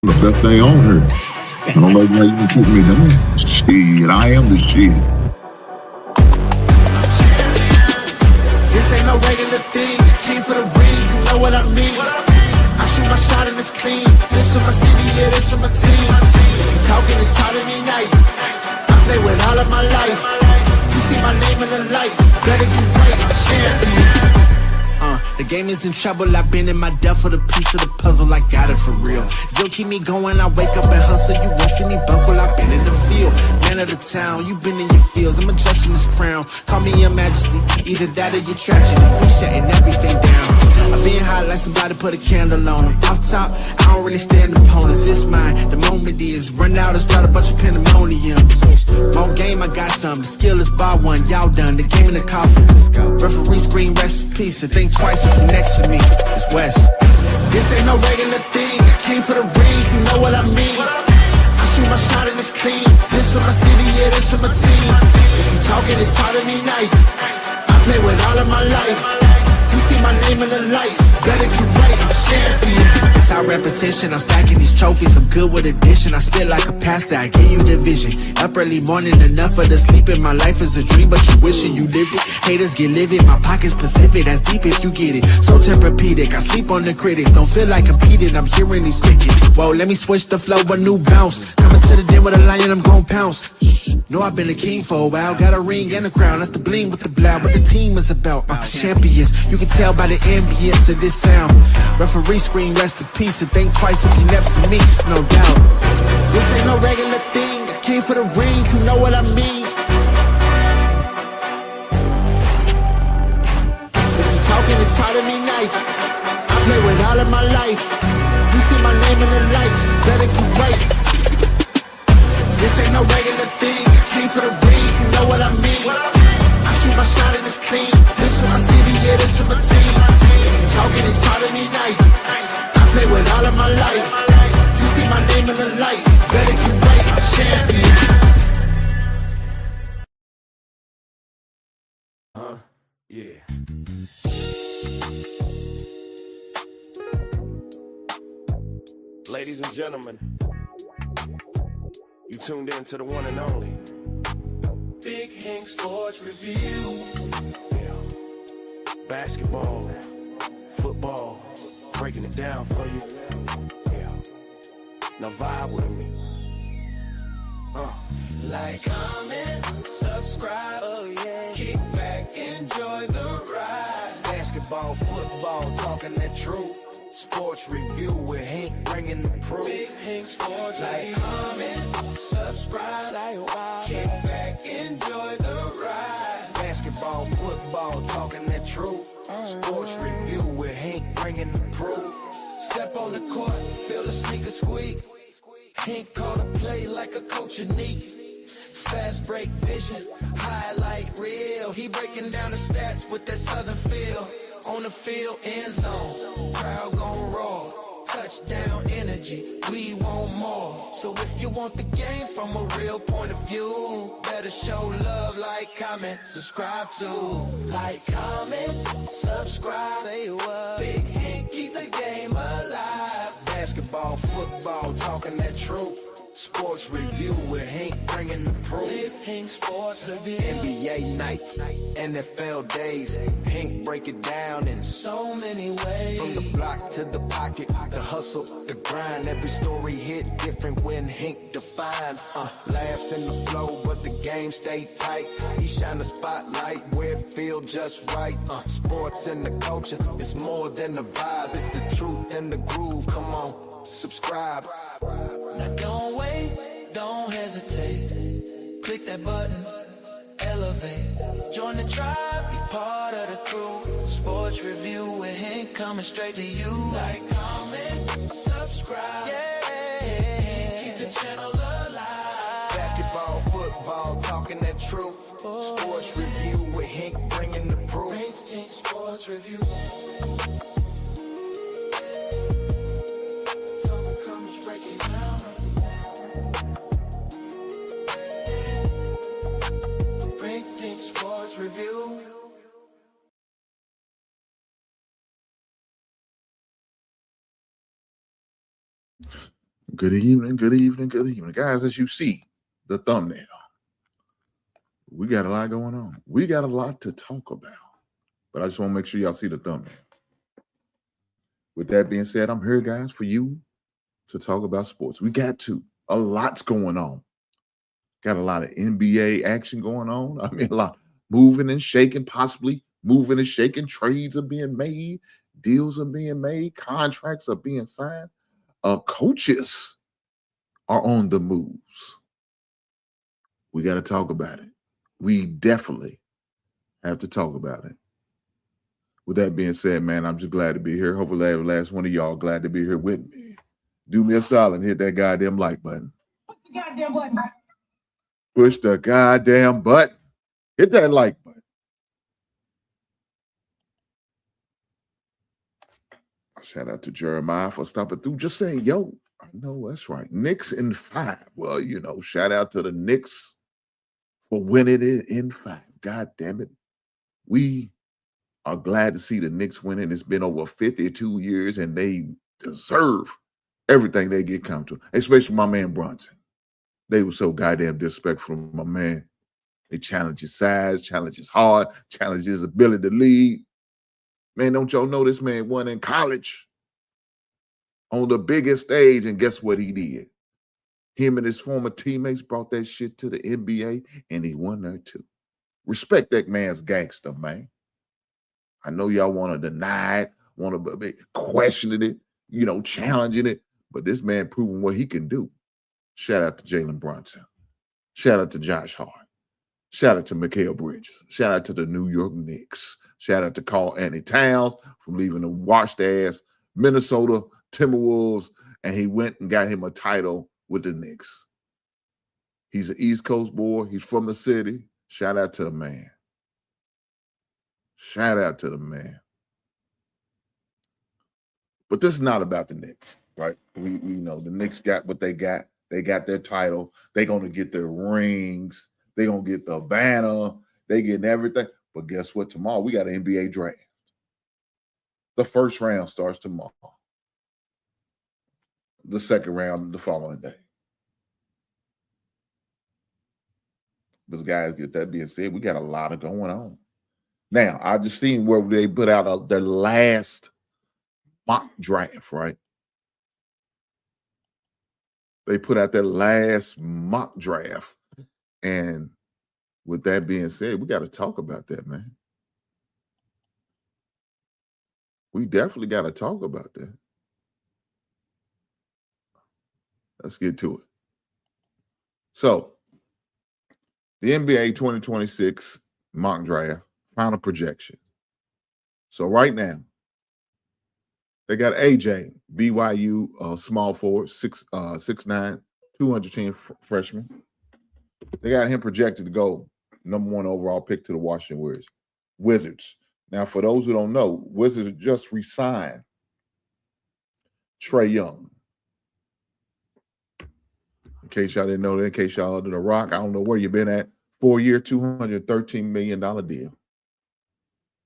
The best thing on her. I don't know why you can put me down. Shit, I am the shit. This ain't no regular thing. Came for the ring, you know what I mean. I shoot my shot and it's clean. This for my city, yeah, this for my team. If you talking and talking me nice, I play with all of my life. You see my name in the lights. Better get right, champion. The game is in trouble, I've been in my depth for the piece of the puzzle, I got it for real. Still keep me going, I wake up and hustle, you won't see me buckle, I've been in the field. Man of the town, you been in your fields, I'm adjusting this crown. Call me your majesty, either that or your tragedy, we shutting everything down. I've been high like somebody put a candle on them. Off top, I don't really stand opponents, this mine, the moment is run out and start a bunch of pandemonium. More game, I got some, the skill is bar one, y'all done, the game in the coffin. Referee scream rest in peace, and think twice if you next to me, it's West. This ain't no regular thing, I came for the ring, you know what I mean. I shoot my shot and it's clean, this for my city, yeah, this for my team. If you talking and talk to me nice, I play with all of my life. You see my name in the lights, better get right, I'm champion. It's our repetition, I'm stacking these trophies, I'm good with addition. I spit like a pastor, I gave you the vision. Up early morning, enough for the sleeping. My life is a dream, but you wishing you lived it. Haters get livid, my pocket's Pacific, that's deep if you get it. So therapeutic, I sleep on the critics. Don't feel like competing, I'm hearing these tickets. Whoa, let me switch the flow, a new bounce. Coming to the den with a lion, I'm gon' pounce. Know I've been a king for a while, got a ring and a crown, that's the bling with the blow. What the team is about, champions. You can tell by the ambience of this sound. Referee scream rest in peace and think twice if you never see me, it's no doubt. This ain't no regular thing, I came for the ring, you know what I mean. If you talking and talk to me nice, I play with all of my life. You see my name in the lights, better get right. This ain't no regular thing, I came for the ring, you know what I mean. I shoot my shot and it's clean, this for my city, yeah, this for my team. If you talking and talk to me nice, I play with all of my life. You see my name in the lights, better get right, I'm champion. Yeah. Ladies and gentlemen, you tuned in to the one and only Big Hank Sports Review. Yeah. Basketball, football, breaking it down for you. Yeah. Now vibe with me. Like, comment, subscribe, oh yeah. Kick back, enjoy the ride. Basketball, football, talking that truth. Sports review with Hank bringing the proof. Big Hank Sports. Like, comment, subscribe, say wow. Kick back, enjoy the ride. Basketball, football, talking that truth. Sports review with Hank bringing the proof. Step on the court, feel the sneaker squeak. Hank call a play like a coach unique. Fast break vision, highlight reel. He breaking down the stats with that southern feel. On the field, end zone, crowd gon' roar. Touchdown energy, we want more. So if you want the game from a real point of view, better show love, like, comment, subscribe to. Like, comment, subscribe, say what. Big Hank, keep the game alive. Basketball, football, talking that truth. Sports review with Hank bringing the proof. Big Hank Sports Review. NBA nights, NFL days. Hank break it down in so many ways. From the block to the pocket, the hustle, the grind. Every story hit different when Hank defines. Laughs in the flow, but the game stay tight. He shine the spotlight where it feel just right. Sports and the culture, it's more than a vibe. It's the truth and the groove. Come on, subscribe. Now don't wait, don't hesitate. Click that button, elevate. Join the tribe, be part of the crew. Sports review with Hank coming straight to you. Like, comment, subscribe. Yeah, keep the channel alive. Basketball, football, talking that truth. Sports review with Hank bringing the proof. Hank Sports Review. Review. Good evening, good evening, good evening. Guys, as you see the thumbnail, we got a lot going on. We got a lot to talk about. But I just want to make sure y'all see the thumbnail. With that being said, I'm here, guys, for you to talk about sports. We got to. A lot's going on. Got a lot of NBA action going on. I mean, a lot moving and shaking, possibly moving and shaking. Trades are being made. Deals are being made. Contracts are being signed. Coaches are on the moves. We got to talk about it. We definitely have to talk about it. With that being said, man, I'm just glad to be here. Hopefully every last one of y'all glad to be here with me. Do me a solid and hit that goddamn like button. Push the goddamn button. Push the goddamn button. Hit that like button. Shout out to Jeremiah for stopping through. Just saying, yo, I know that's right. Knicks in 5. Well, you know, shout out to the Knicks for winning it in 5. God damn it. We are glad to see the Knicks winning. It's been over 52 years, and they deserve everything they get come to, especially my man Brunson. They were so goddamn disrespectful, my man. They challenge his size, challenge his heart, challenge his ability to lead. Man, don't y'all know this man won in college on the biggest stage, and guess what he did? Him and his former teammates brought that shit to the NBA, and he won there too. Respect that man's gangster, man. I know y'all want to deny it, want to be questioning it, you know, challenging it, but this man proving what he can do. Shout out to Jalen Brunson. Shout out to Josh Hart. Shout out to Mikal Bridges. Shout out to the New York Knicks. Shout out to Karl Anthony Towns from leaving the washed-ass Minnesota Timberwolves, and he went and got him a title with the Knicks. He's an East Coast boy. He's from the city. Shout out to the man. Shout out to the man. But this is not about the Knicks, right? We know the Knicks got what they got. They got their title. They're going to get their rings. They're going to get the banner. They getting everything. But guess what? Tomorrow we got an NBA draft. The first round starts tomorrow. The second round the following day. But guys, get that being said, we got a lot of going on. Now, I just seen where they put out their last mock draft, right? They put out their last mock draft. And with that being said, we got to talk about that, man. We definitely got to talk about that. Let's get to it. So, the NBA 2026 mock draft, final projection. So right now, they got AJ, BYU small forward, 6'9", 210 freshman. They got him projected to go #1 overall pick to the Washington Wizards. Now, for those who don't know, Wizards just re-signed Trae Young. In case y'all didn't know that, in case y'all under the rock, I don't know where you've been at. 4-year, $213 million deal.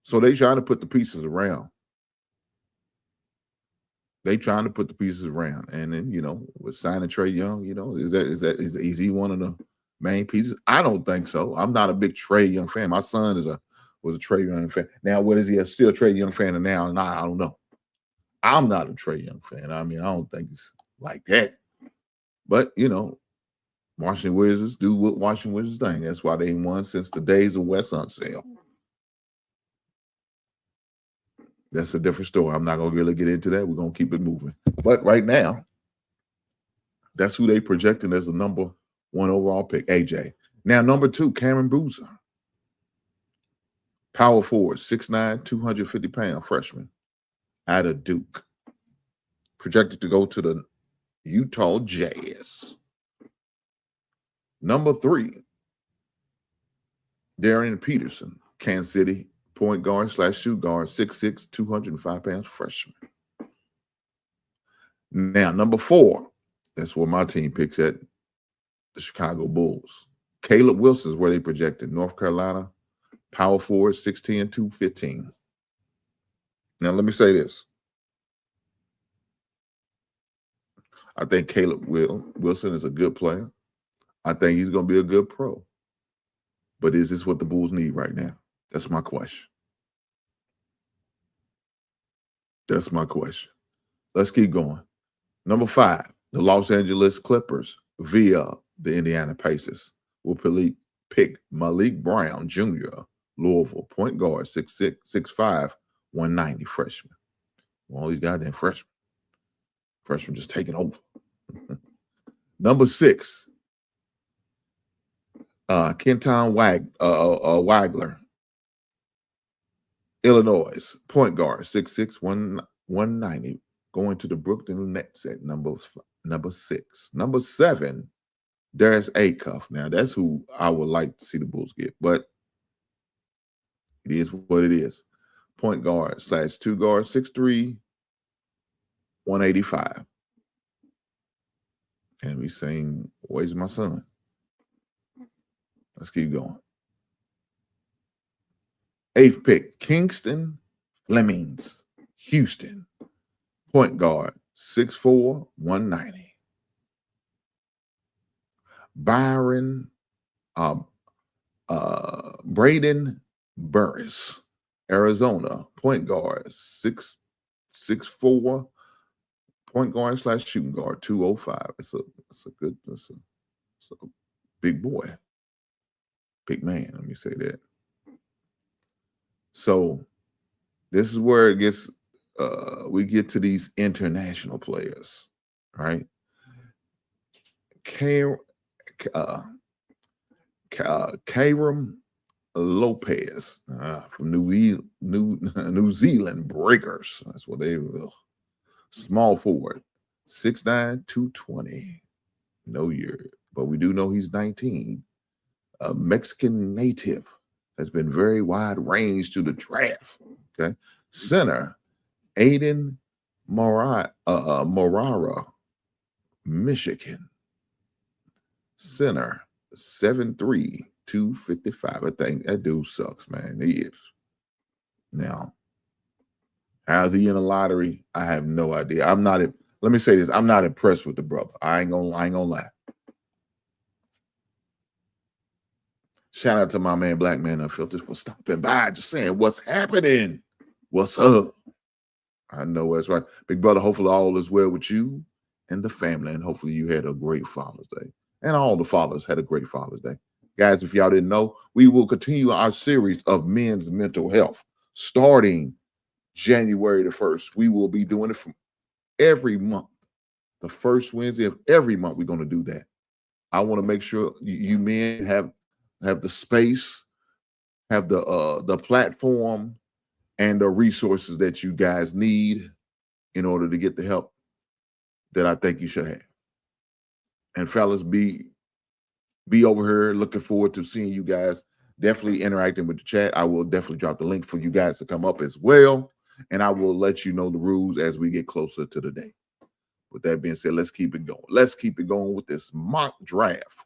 So they trying to put the pieces around. They trying to put the pieces around. And then, you know, with signing Trae Young, you know, is he one of the main pieces? I don't think so. I'm not a big Trae Young fan. My son was a Trae Young fan. Now, what is he? Still a Trae Young fan now? Nah, I don't know. I'm not a Trae Young fan. I mean, I don't think it's like that. But, you know, Washington Wizards do what Washington Wizards think. That's why they won since the days of Wes Unseld. That's a different story. I'm not going to really get into that. We're going to keep it moving. But right now, that's who they projecting as the #1 overall pick, AJ. Now, #2, Cameron Boozer. Power forward, 6'9", 250-pound freshman out of Duke. Projected to go to the Utah Jazz. #3, Darian Peterson, Kansas City point guard / shoot guard, 6'6", 205 pounds freshman. Now, #4, that's where my team picks at, the Chicago Bulls. Caleb Wilson is where they projected, North Carolina, power forward, 6'10", 215. Now, let me say this. I think Caleb Wilson is a good player. I think he's going to be a good pro. But is this what the Bulls need right now? That's my question. That's my question. Let's keep going. Number 5, the Los Angeles Clippers via the Indiana Pacers will pick Malik Brown Jr., Louisville, point guard, 6'6", 6'5", 190 freshman. All these goddamn freshmen. Freshmen just taking over. Number 6, Kenton Wagler, Illinois, point guard, 6'6", 190, going to the Brooklyn Nets at number 6. Number 7, Darius Acuff. Now, that's who I would like to see the Bulls get, but it is what it is. Point guard / 2 guard, 6'3", 185. And we saying, where's my son? Let's keep going. 8th pick, Kingston Flemings, Houston, point guard, 6'4", 190. Braden Burris, Arizona, point guard, 6'4", point guard / shooting guard, 205. It's a big boy. Big man, let me say that. So this is where it gets we get to these international players, right? Karam Lopez from New Zealand Breakers. That's what they will. Small forward, 6'9", 220. No year, but we do know he's 19. A Mexican native, has been very wide range to the draft. Okay, center Aiden Morara, Michigan. Center 7'3", 255. I think that dude sucks, man. He is. Now, how's he in the lottery? I have no idea. Let me say this. I'm not impressed with the brother. I ain't gonna lie. Shout out to my man, Black Man Unfiltered, for stopping by. Just saying, what's happening? What's up? I know that's right. Big brother, hopefully all is well with you and the family, and hopefully you had a great Father's Day. And all the fathers had a great Father's Day. Guys, if y'all didn't know, we will continue our series of men's mental health starting January the 1st. We will be doing it from every month. The first Wednesday of every month, we're going to do that. I want to make sure you men have the space, have the platform, and the resources that you guys need in order to get the help that I think you should have. And fellas, be over here. Looking forward to seeing you guys. Definitely interacting with the chat. I will definitely drop the link for you guys to come up as well. And I will let you know the rules as we get closer to the day. With that being said, let's keep it going. Let's keep it going with this mock draft.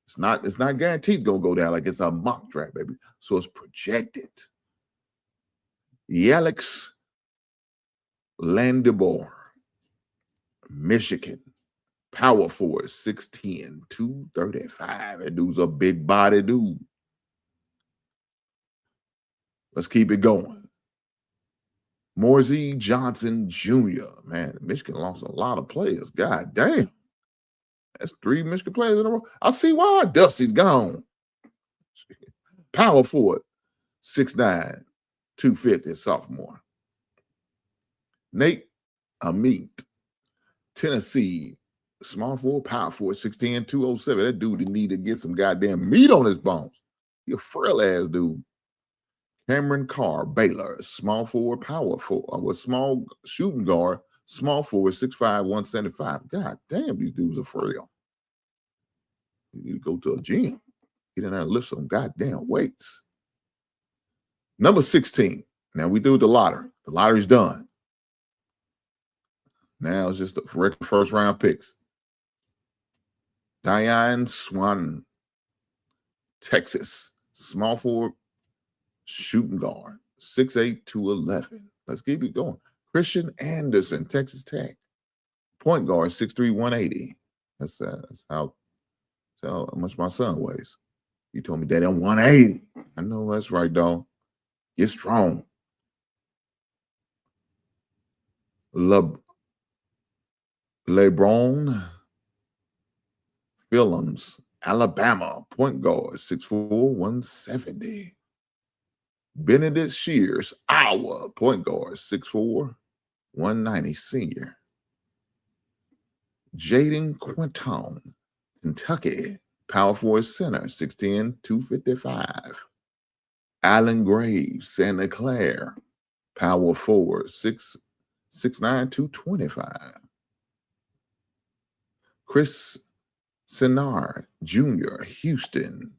It's not guaranteed it's going to go down, like it's a mock draft, baby. So it's projected. Alex Landibor, Michigan. Power forward, 6'10", 235. That dude's a big body dude. Let's keep it going. Morsey Johnson Jr. Man, Michigan lost a lot of players. God damn. That's 3 Michigan players in a row. I see why. Dusty's gone. Power forward, 6'9", 250, sophomore. Nate Amit, Tennessee. Small forward, power forward, 6'10", 207. That dude need to get some goddamn meat on his bones. He a frail ass dude. Cameron Carr, Baylor, small forward, power forward, with small shooting guard, small forward, 6'5", 175. God damn, these dudes are frail. You need to go to a gym. Get in there and lift some goddamn weights. Number 16. Now we do the lottery. The lottery's done. Now it's just the first round picks. Diane Swan, Texas, small forward, shooting guard, 6'8", 211. Let's keep it going. Christian Anderson, Texas Tech, Point guard, 6'3", 180. That's how much my son weighs. He told me, Daddy, I'm 180. I know that's right, dog. Get strong. LeBron Phillips, Alabama, point guard, 6'4", 170. Benedict Shears, Iowa, point guard, 6'4", 190, senior. Jaden Quinton, Kentucky, power forward center, 6'10", 255. Allen Graves, Santa Clara, power forward, 6'9", 225. Chris Sinnard Jr., Houston,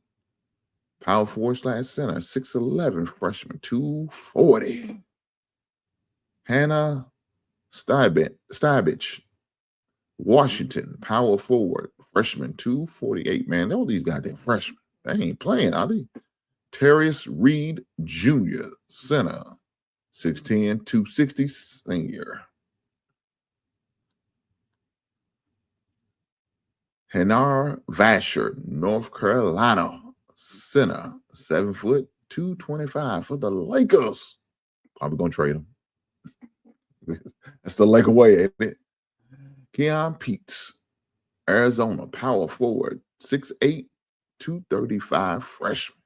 power forward / center, 6'11", freshman, 240. Hannah Stybich, Washington, power forward, freshman, 248. Man, all these goddamn freshmen, they ain't playing, are they? Terrius Reed Jr., center, 6'10", 260, senior. Hanar Vasher, North Carolina, center, 7 foot, 225 for the Lakers. Probably gonna trade him. That's the Laker way, ain't it? Keon Peets, Arizona, power forward, 6'8", 235, freshman.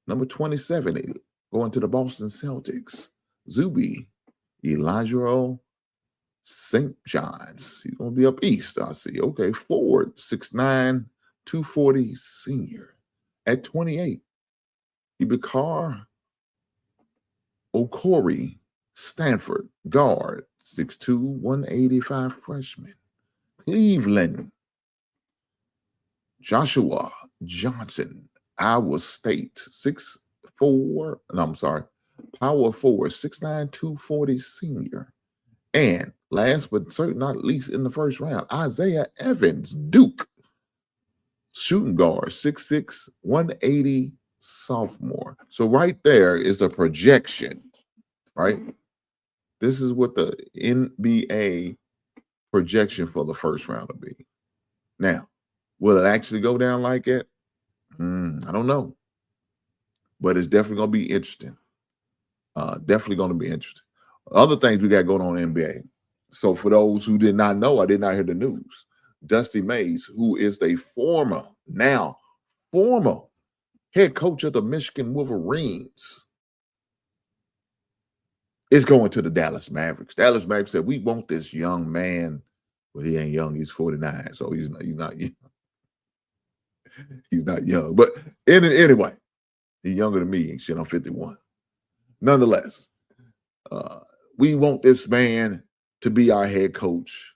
Number 27, going to the Boston Celtics, Zuby Elijah St. John's. He's going to be up east, I see. Okay, forward, 6'9", 240, senior. At 28, Ibikar Okori, Stanford, guard, 6'2", 185, freshman. Cleveland, Joshua Johnson, Iowa State, power forward, 6'9", 240, senior. And last but certainly not least in the first round, Isaiah Evans, Duke, shooting guard, 6'6", 180, sophomore. So right there is a projection, right? This is what the NBA projection for the first round will be. Now, will it actually go down like that? I don't know. But it's definitely going to be interesting. Definitely going to be interesting. Other things we got going on in the NBA. So for those who did not know, I did not hear the news. Dusty Mays, who is the former head coach of the Michigan Wolverines, is going to the Dallas Mavericks. Dallas Mavericks said, we want this young man. Well, he ain't young. He's 49, so he's not young. He's not young. But anyway, he's younger than me. Shit, I'm 51. Nonetheless, we want this man to be our head coach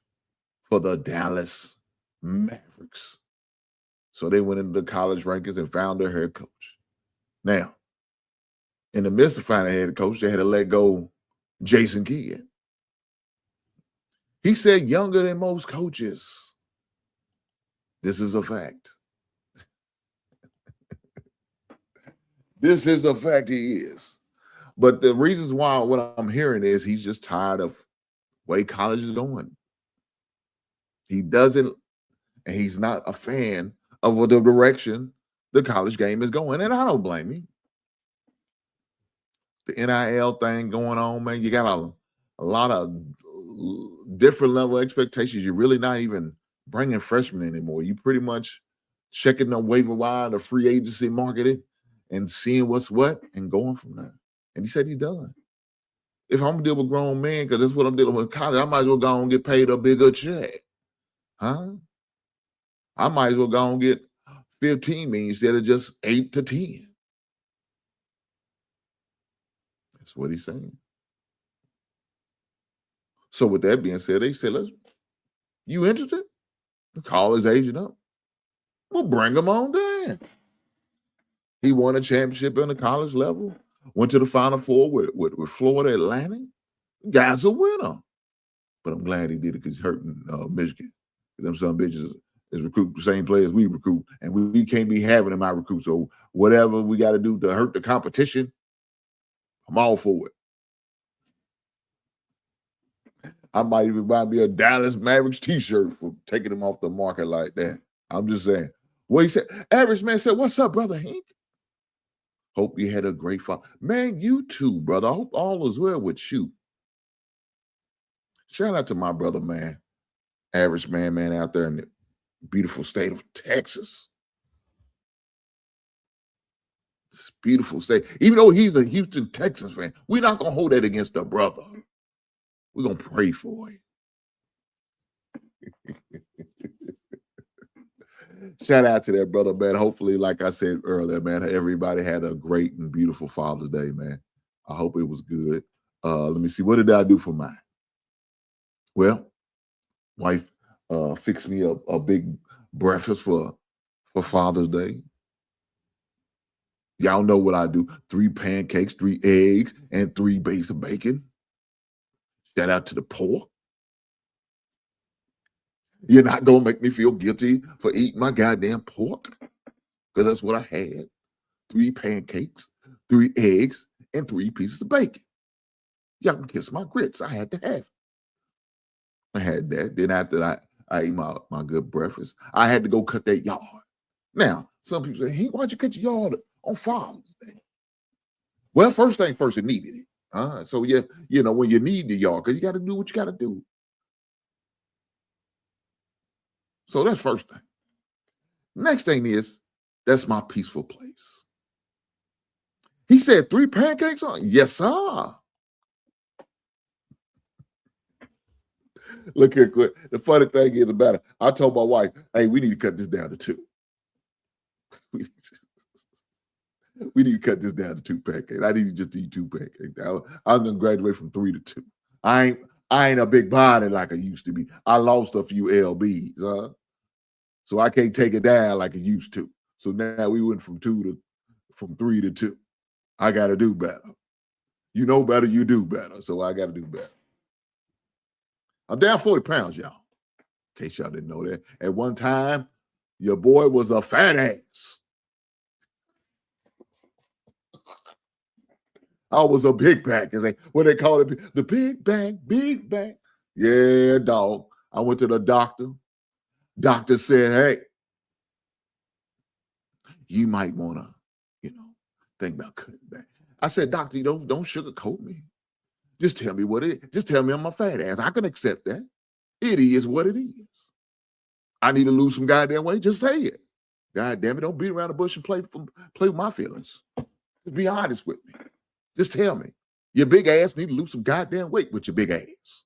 for the Dallas Mavericks. So they went into the college rankings and found their head coach. Now, in the midst of finding a head coach, they had to let go Jason Kidd. He said younger than most coaches. This is a fact. This is a fact, he is. But the reasons why what I'm hearing is he's just tired of the way college is going. He doesn't, and he's not a fan of the direction the college game is going. And I don't blame him. The NIL thing going on, man, you got a lot of different level expectations. You're really not even bringing freshmen anymore. You pretty much checking the waiver wire, the free agency marketing, and seeing what's what and going from there. And he said he's done. If I'm dealing with grown men, because that's what I'm dealing with in college, I might as well go and get paid a bigger check. Huh? I might as well go and get 15 million instead of just 8 to 10. That's what he's saying. So with that being said, they said, you interested? Call his agent up. We'll bring him on down. He won a championship on the college level, went to the Final Four with Florida Atlantic. The guy's a winner. But I'm glad he did it because he's hurting Michigan. Them some bitches is recruit the same players we recruit, and we can't be having them out recruit. So whatever we got to do to hurt the competition, I'm all for it. I might even buy me a Dallas Mavericks t-shirt for taking them off the market like that. I'm just saying. Well, he said, Average Man said, what's up, brother Hank? Hope you had a great fall. Man, you too, brother. I hope all is well with you. Shout out to my brother, man. Average man out there in the beautiful state of Texas. It's a beautiful state. Even though he's a Houston, Texas fan, we're not going to hold that against the brother. We're going to pray for him. Shout out to that brother, man. Hopefully, like I said earlier, man, everybody had a great and beautiful Father's Day, man. I hope it was good. Let me see. What did I do for mine? Well, wife fixed me a big breakfast for Father's Day. Y'all know what I do. 3 pancakes, 3 eggs, and 3 bases of bacon. Shout out to the poor. You're not going to make me feel guilty for eating my goddamn pork, because that's what I had. 3 pancakes, 3 eggs, and 3 pieces of bacon. Y'all can kiss my grits. I had to have it. I had that. Then after that, I ate my good breakfast. I had to go cut that yard. Now, some people say, hey, why'd you cut your yard on Father's Day? Well, first thing first, it needed it. So, yeah, you know, when you need the yard, because you got to do what you got to do. So that's first thing. Next thing is, that's my peaceful place. He said 3 pancakes on? Yes, sir. Look here, quick. The funny thing is about it, I told my wife, hey, we need to cut this down to 2. We need to cut this down to 2 pancakes. I need to just eat 2 pancakes. I'm going to graduate from 3 to 2. I ain't a big body like I used to be. I lost a few lbs, huh? So I can't take it down like I used to. So now we went from 3 to 2. I got to do better. You know better, you do better. So I got to do better. I'm down 40 pounds, y'all. In case y'all didn't know that. At one time, your boy was a fat ass. I was a big bag. What they call it? The big bag, big bag. Yeah, dog. I went to the doctor. Doctor said, hey, you might want to, think about cutting back. I said, doctor, you don't sugarcoat me. Just tell me what it is. Just tell me I'm a fat ass. I can accept that. It is what it is. I need to lose some goddamn weight. Just say it. God damn it. Don't beat around the bush and play with my feelings. Just be honest with me. Just tell me. Your big ass need to lose some goddamn weight with your big ass.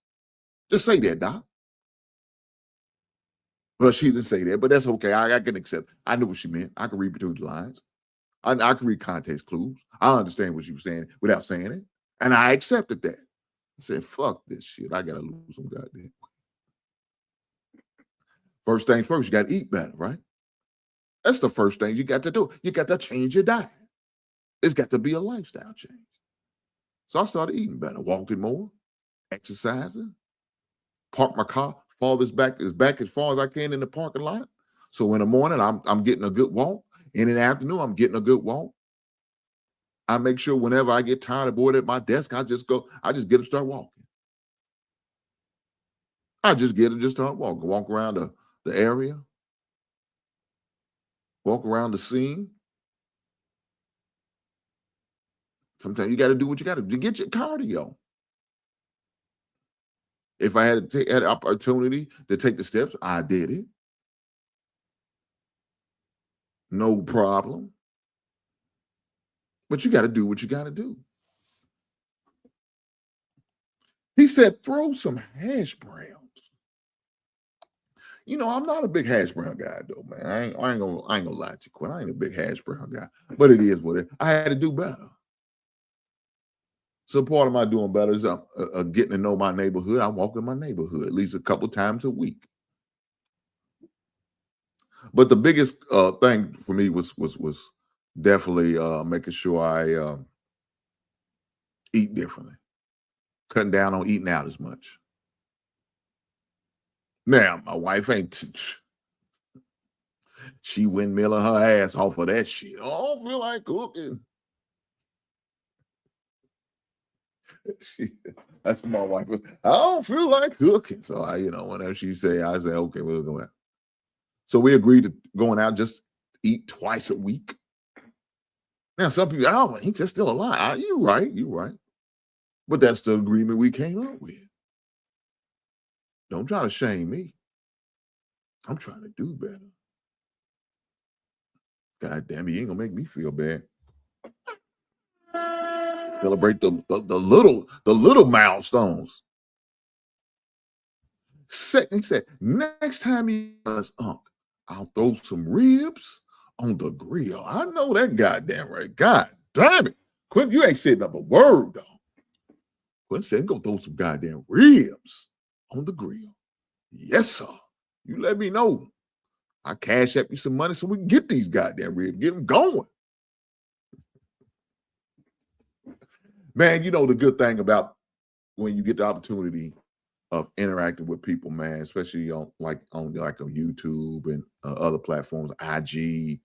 Just say that, doc. Well, she didn't say that, but that's okay. I can accept. I knew what she meant. I can read between the lines. I can read context clues. I understand what she was saying without saying it. And I accepted that. I said, fuck this shit. I got to lose some goddamn weight. First things first, you got to eat better, right? That's the first thing you got to do. You got to change your diet. It's got to be a lifestyle change. So I started eating better, walking more, exercising, park my car, fall back as far as I can in the parking lot. So in the morning, I'm getting a good walk. In the afternoon, I'm getting a good walk. I make sure whenever I get tired of bored at my desk, I just get up and start walking. I just get up and just start walking. Walk around the area. Walk around the scene. Sometimes you got to do what you got to do to get your cardio. If I had an opportunity to take the steps, I did it. No problem. But you got to do what you got to do. He said, throw some hash browns. I'm not a big hash brown guy, though, man. I ain't gonna lie to you, Quinn. I ain't a big hash brown guy. But it is what it is. I had to do better. So part of my doing better is getting to know my neighborhood. I walk in my neighborhood at least a couple times a week. But the biggest thing for me was definitely making sure I eat differently, cutting down on eating out as much. Now, my wife ain't, she windmilling her ass off of that shit. I don't feel like cooking. That's my wife. I don't feel like cooking. So whenever she say, I say, okay, we'll go out. So we agreed to going out just eat twice a week. Now, some people, oh, he's just still alive. You're right. But that's the agreement we came up with. Don't try to shame me. I'm trying to do better. God damn it, you ain't gonna make me feel bad. Celebrate the little milestones. He said, next time he does I'll throw some ribs on the grill. I know that goddamn right. God damn it. Quentin, you ain't said up a word, though. Quentin said, go throw some goddamn ribs on the grill. Yes, sir. You let me know. I cash up you some money so we can get these goddamn ribs, get them going. Man, the good thing about when you get the opportunity of interacting with people, man, especially on YouTube and other platforms, IG,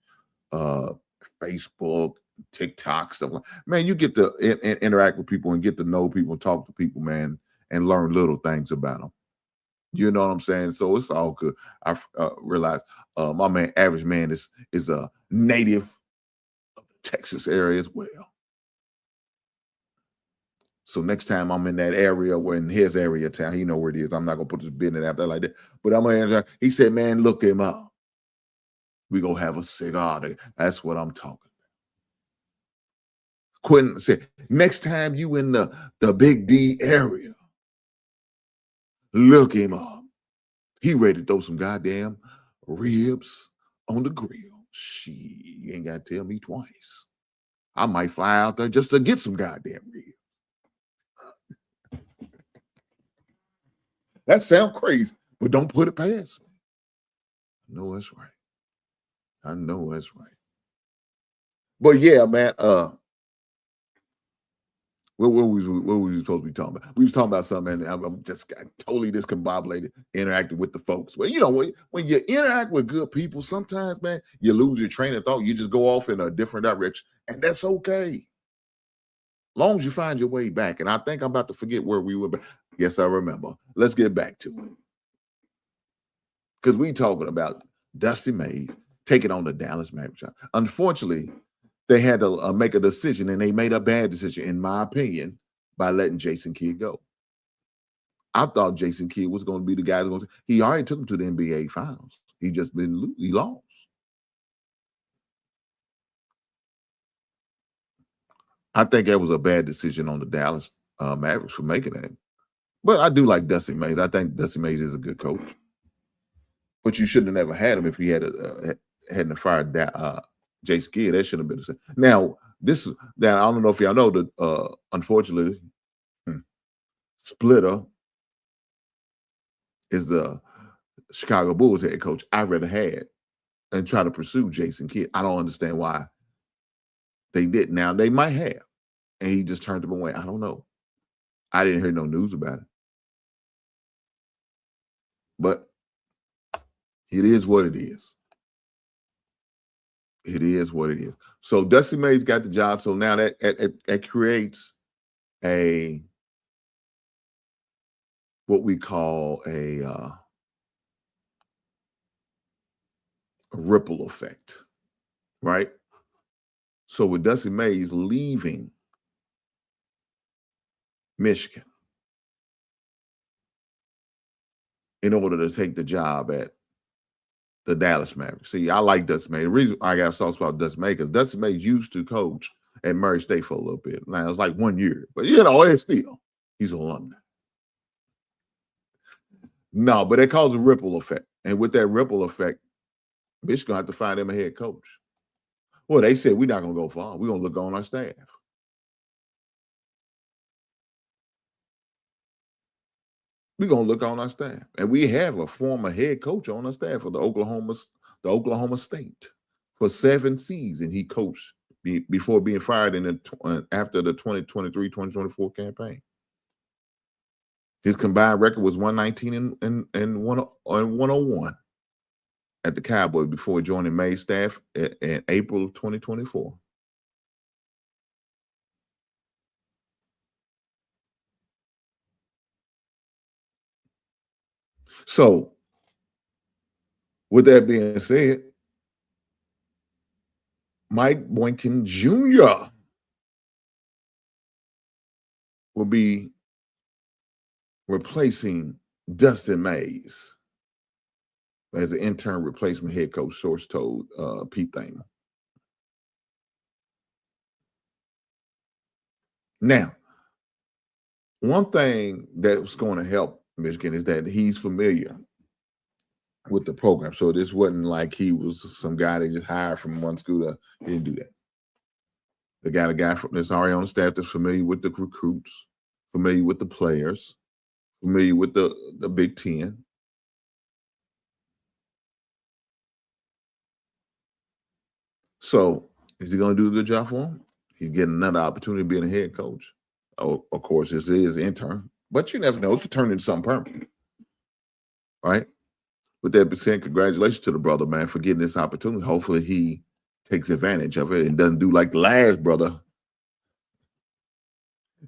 Facebook, TikTok, stuff like, man, you get to interact with people and get to know people, talk to people, man, and learn little things about them. You know what I'm saying? So it's all good. I realized my man, Average Man, is a native of the Texas area as well. So next time I'm in that area, or in his area town, he know where it is. I'm not gonna put this business out there like that. But I'm gonna. He said, "Man, look him up. We gonna have a cigar." That's what I'm talking about. Quentin said, "Next time you in the Big D area, look him up. He ready to throw some goddamn ribs on the grill. She ain't gotta tell me twice. I might fly out there just to get some goddamn ribs." That sounds crazy, but don't put it past me. I know that's right. But yeah, man, what was we supposed to be talking about? We was talking about something, and I'm just totally discombobulated interacting with the folks. Well, when you interact with good people, sometimes, man, you lose your train of thought. You just go off in a different direction, and that's okay. Long as you find your way back. And I think I'm about to forget where we were. Yes, I remember. Let's get back to it. Because we talking about Dusty Mays taking on the Dallas Mavericks. Unfortunately, they had to make a decision, and they made a bad decision, in my opinion, by letting Jason Kidd go. I thought Jason Kidd was going to be the guy. He already took him to the NBA Finals. He lost. I think that was a bad decision on the Dallas Mavericks for making that. But I do like Dusty Mays. I think Dusty Mays is a good coach. But you shouldn't have never had him if he hadn't fired Jason Kidd. That shouldn't have been the same. Now, I don't know if y'all know that, unfortunately, Splitter is the Chicago Bulls head coach I rather had and try to pursue Jason Kidd. I don't understand why they didn't. Now, they might have, and he just turned them away. I don't know. I didn't hear no news about it. But it is what it is. It is what it is. So Dusty Mays got the job. So now that creates what we call a ripple effect, right? So with Dusty Mays leaving Michigan in order to take the job at the Dallas Mavericks. See, I like Dusty Mays. The reason I got sauce about Dusty Mays because Dusty Mays used to coach at Murray State for a little bit. Now, it's like 1 year, but it's still, he's an alumni. No, but it caused a ripple effect. And with that ripple effect, Michigan have to find him a head coach. Well, they said, we're not going to go far. We're going to look on our staff. We're going to look on our staff. And we have a former head coach on our staff for the Oklahoma State for 7 seasons. He coached before being fired after the 2023-2024 campaign. His combined record was 119 and 101 at the Cowboys before joining May's staff in April of 2024. So, with that being said, Mike Boynton Jr. will be replacing Dustin Mays as an intern replacement head coach, source told Pete Thamer. Now, one thing that's going to help Michigan is that he's familiar with the program. So this wasn't like he was some guy they just hired from one school. He didn't do that. They got a guy that's already on the staff that's familiar with the recruits, familiar with the players, familiar with the Big Ten. So is he going to do a good job for him? He's getting another opportunity of being a head coach. Oh, of course, this is intern, but you never know. It could turn into something permanent, right? With that being said, congratulations to the brother, man, for getting this opportunity. Hopefully he takes advantage of it and doesn't do like the last brother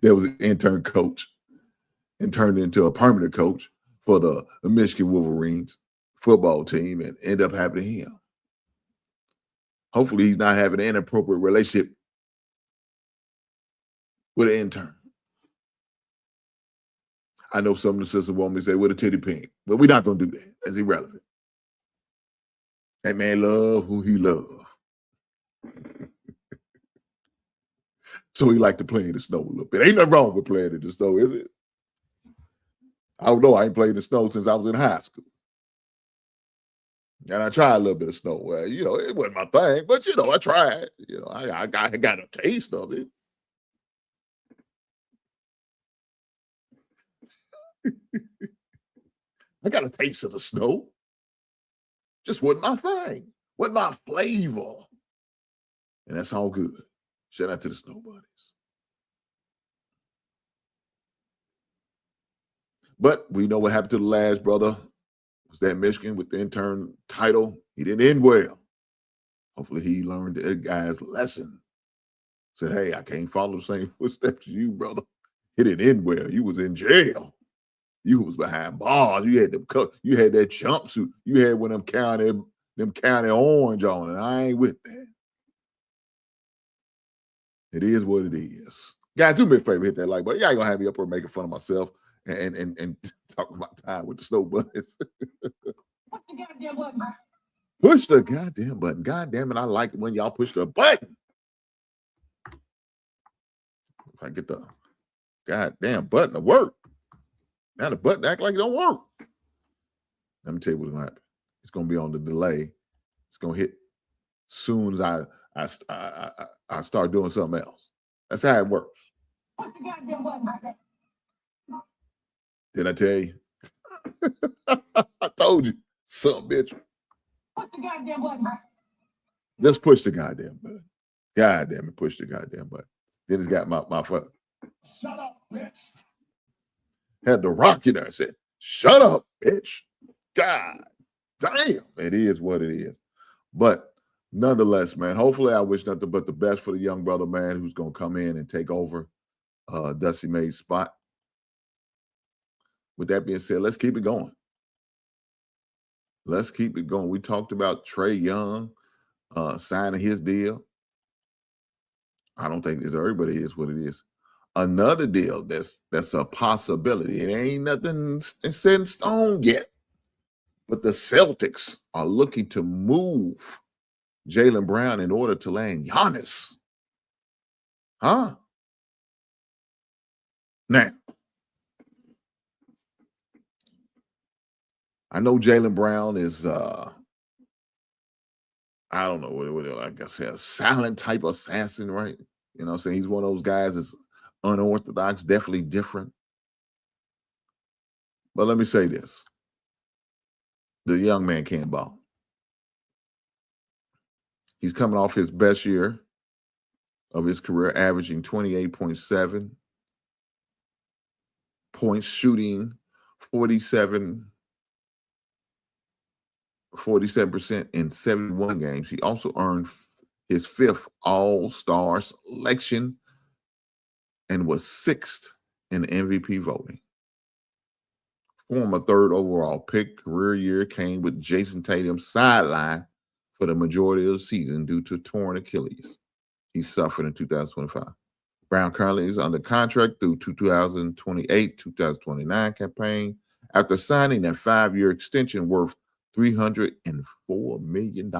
that was an intern coach and turned into a permanent coach for the Michigan Wolverines football team and end up happening to him. Hopefully he's not having an inappropriate relationship with an intern. I know some of the sisters want me to say with a titty pink, but we're not going to do that. That's irrelevant. That man love who he love. So he like to play in the snow a little bit. Ain't nothing wrong with playing in the snow, is it? I don't know. I ain't played in the snow since I was in high school. And I tried a little bit of snow. Well, it wasn't my thing, but, I tried. I got a taste of it. I got a taste of the snow. Just wasn't my thing. Wasn't my flavor. And that's all good. Shout out to the Snow Buddies. But we know what happened to the last brother. Was that Michigan with the intern title? He didn't end well. Hopefully he learned that guy's lesson. Said, hey, I can't follow the same footsteps as you, brother. It didn't end well. You was in jail. You was behind bars. You had you had that jumpsuit. You had one of them county orange on, and I ain't with that. It is what it is. Guys, do me a favor, hit that like button. Y'all ain't gonna have me up here making fun of myself and talking about time with the Snow Buddies. Push the goddamn button. God damn it, I like it when y'all push the button. If I get the goddamn button to work. Now the button act like it don't work. Let me tell you what's gonna happen. It's gonna be on the delay. It's gonna hit soon as I start doing something else. That's how it works. Did I tell you? I told you, some bitch. Just push the goddamn button. God damn it, push the goddamn button. Then it's got my foot. Shut up, bitch. Had the rock in there. I said, shut up, bitch. God damn. It is what it is. But nonetheless, man, hopefully I wish nothing but the best for the young brother, man, who's going to come in and take over Dusty May's spot. With that being said, let's keep it going. Let's keep it going. We talked about Trae Young signing his deal. I don't think everybody is what it is. Another deal that's a possibility. It ain't nothing set in stone yet. But the Celtics are looking to move Jaylen Brown in order to land Giannis. Huh? Now, I know Jaylen Brown is, I don't know what like I said, a silent type assassin, right? You know what I'm saying? He's one of those guys that's unorthodox, definitely different. But let me say this. The young man can't ball. He's coming off his best year of his career, averaging 28.7 points, shooting 47% in 71 games. He also earned his 5th All-Star selection and was 6th in MVP voting. former 3rd overall pick career year came with Jason Tatum sidelined for the majority of the season due to torn Achilles he suffered in 2025. Brown currently is under contract through 2028-2029 campaign after signing a 5-year extension worth $304 million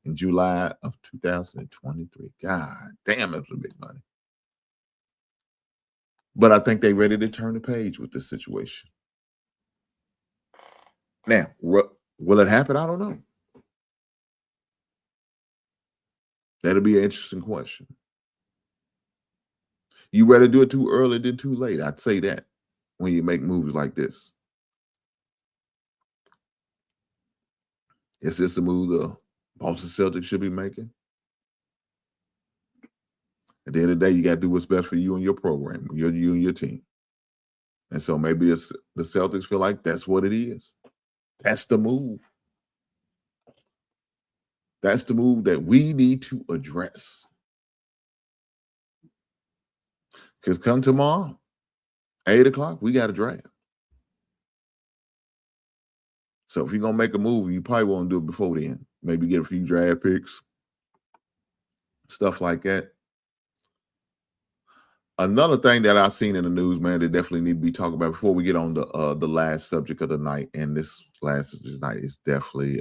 in July of 2023. God damn, that's some big money. But I think they're ready to turn the page with this situation. Now, will it happen? I don't know. That'll be an interesting question. You rather do it too early than too late. I'd say that when you make moves like this. Is this a move the Boston Celtics should be making? At the end of the day, you got to do what's best for you and your program, you and your team. And so maybe the Celtics feel like that's what it is. That's the move. That's the move that we need to address. Because come tomorrow, 8 o'clock, we got a draft. So if you're going to make a move, you probably want to do it before then. Maybe get a few draft picks, stuff like that. Another thing that I've seen in the news, man, that definitely need to be talked about before we get on the last subject of the night, and this last subject of the night is definitely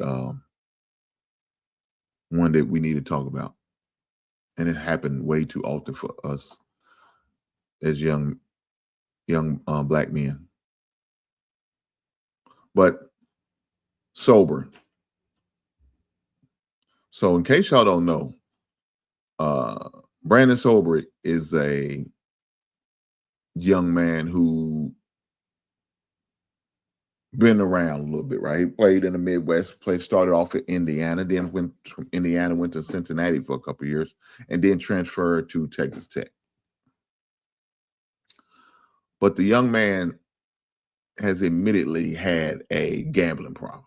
one that we need to talk about. And it happened way too often for us as young black men. But sober. So in case y'all don't know, Brandon Sober is a young man who been around a little bit, right? He played in the Midwest, started off at Indiana, then went from Indiana, went to Cincinnati for a couple of years, and then transferred to Texas Tech. But the young man has admittedly had a gambling problem.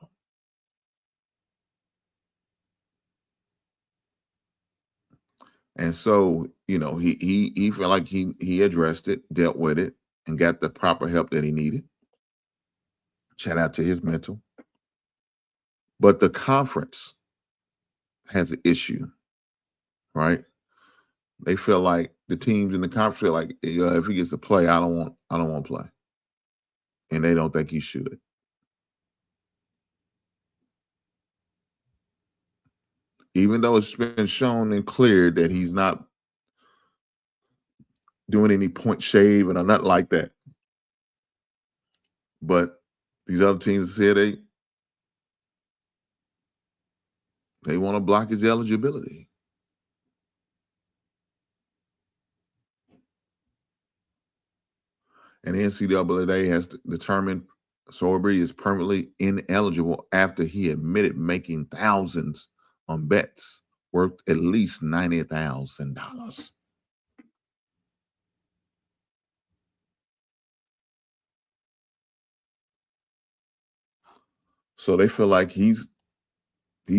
And so, you know, he felt like he addressed it, dealt with it, and got the proper help that he needed. Shout out to his mental. But the conference has an issue, right? They feel like the teams in the conference feel like if he gets to play, I don't want to play. And they don't think he should. Even though it's been shown and cleared that he's not doing any point shaving or nothing like that. But these other teams say they want to block his eligibility. And the NCAA has determined Sorby is permanently ineligible after he admitted making thousands on bets worth at least $90,000. So they feel like he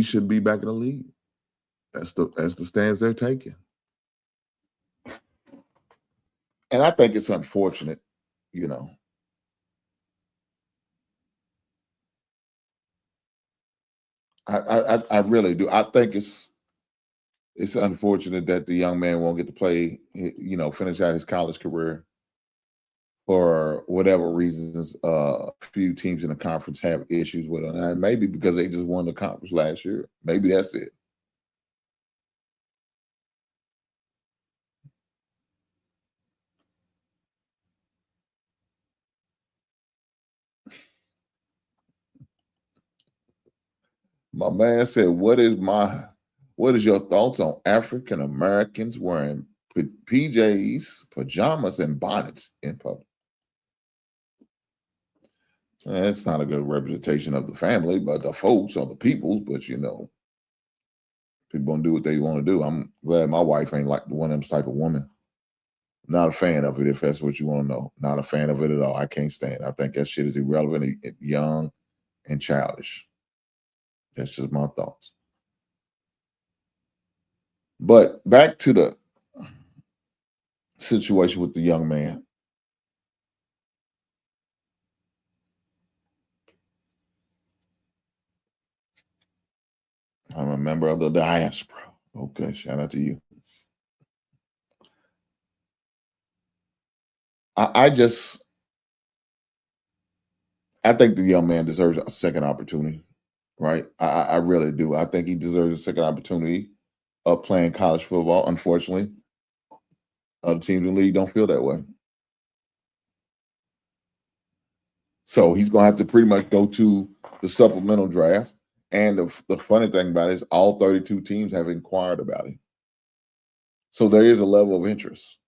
should be back in the league. That's the stance they're taking. And I think it's unfortunate, you know. I really do. I think it's unfortunate that the young man won't get to play, you know, finish out his college career for whatever reasons. A few teams in the conference have issues with him. And maybe because they just won the conference last year. Maybe that's it. My man said, what is your thoughts on African Americans wearing PJs, pajamas, and bonnets in public? That's not a good representation of the family, but the folks or the peoples, but you know, people gonna do what they want to do. I'm glad my wife ain't like one of them type of woman. Not a fan of it, if that's what you want to know. Not a fan of it at all. I can't stand it. I think that shit is irrelevant, young, and childish. That's just my thoughts. But back to the situation with the young man. I'm a member of the diaspora. Okay, shout out to you. I think the young man deserves a second opportunity, right? I really do. I think he deserves a second opportunity of playing college football. Unfortunately, other teams in the league don't feel that way. So he's going to have to pretty much go to the supplemental draft. And the funny thing about it is all 32 teams have inquired about him. So there is a level of interest.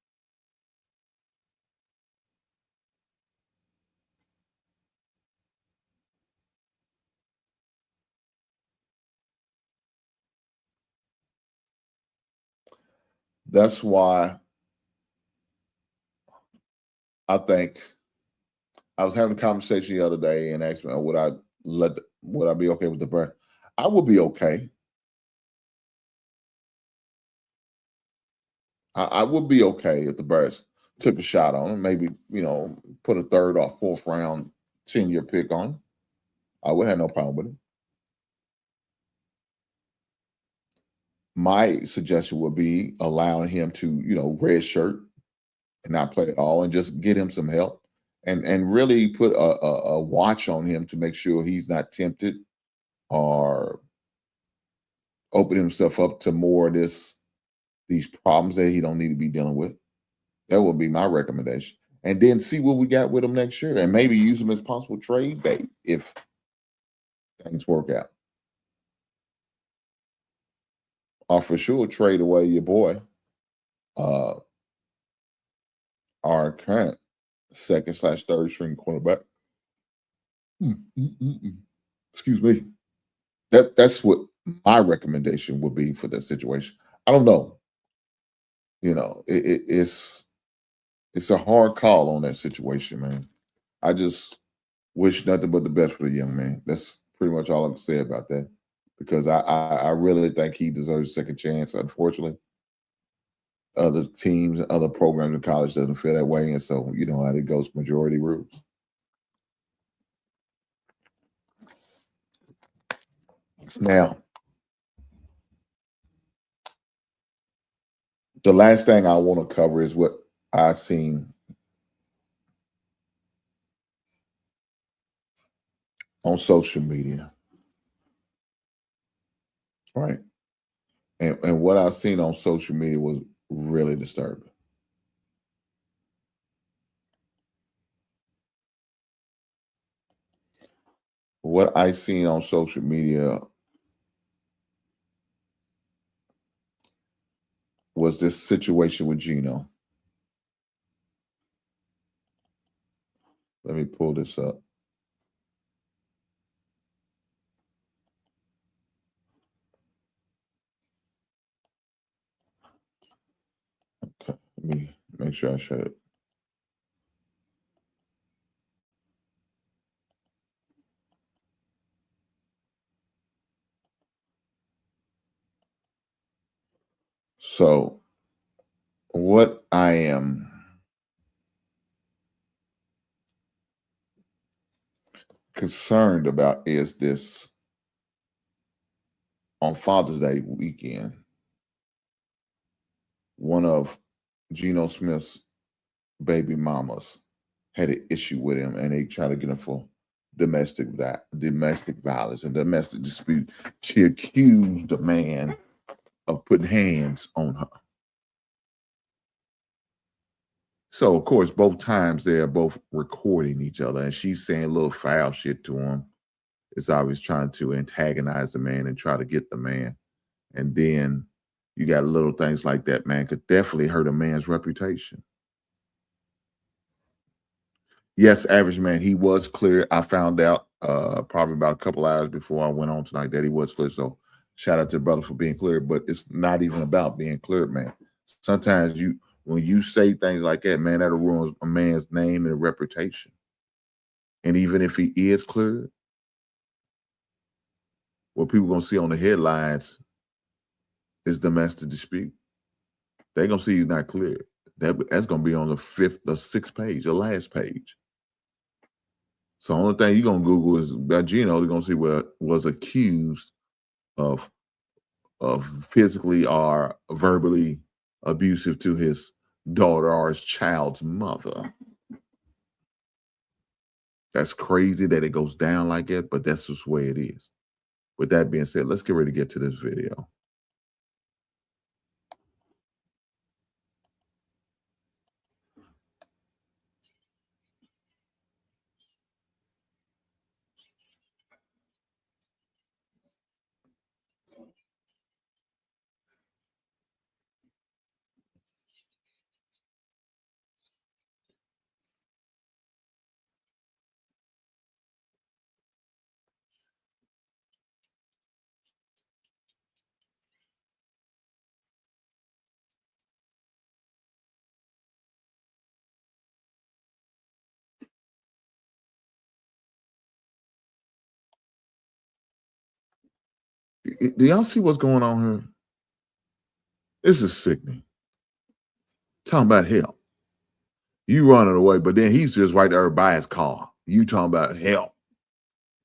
That's why I think I was having a conversation the other day and asked me, would I be okay with the Bears? I would be okay. I would be okay if the Bears took a shot on him, maybe, put a third or fourth round 10-year pick on him. I would have no problem with it. My suggestion would be allowing him to, red shirt and not play at all and just get him some help and really put a watch on him to make sure he's not tempted or open himself up to more of these problems that he don't need to be dealing with. That would be my recommendation. And then see what we got with him next year and maybe use him as possible trade bait if things work out. Or for sure trade away your boy, our current second/third string quarterback. Excuse me. That's what my recommendation would be for that situation. I don't know. It's a hard call on that situation, man. I just wish nothing but the best for the young man. That's pretty much all I can say about that. Because I really think he deserves a second chance. Unfortunately, other teams, other programs in college doesn't feel that way. And so, you know how it goes, majority rules. Now, the last thing I want to cover is what I've seen on social media. Right. And what I've seen on social media was really disturbing. What I seen on social media was this situation with Geno. Let me pull this up. Okay, let me make sure I shut it. So, what I am concerned about is this on Father's Day weekend. One of Geno Smith's baby mamas had an issue with him, and they tried to get him for domestic violence and domestic dispute. She accused the man of putting hands on her. So, of course, both times they're both recording each other, and she's saying little foul shit to him. It's always trying to antagonize the man and try to get the man. And then you got little things like that, man, could definitely hurt a man's reputation. Yes, average man, he was clear. I found out probably about a couple hours before I went on tonight that he was clear. So shout out to the brother for being clear, but it's not even about being clear, man. Sometimes when you say things like that, man, that'll ruin a man's name and reputation. And even if he is clear, what people gonna see on the headlines is domestic dispute. They're gonna see he's not clear. That's gonna be on the 5th or 6th page, the last page. So the only thing you're gonna Google is about Geno. They're gonna see what was accused of physically or verbally abusive to his daughter or his child's mother. That's crazy that it goes down like that, but that's just the way it is. With that being said, let's get ready to get to this video. Do y'all see what's going on here? This is sickening. Talking about help. You running away, but then he's just right there by his car. You talking about help.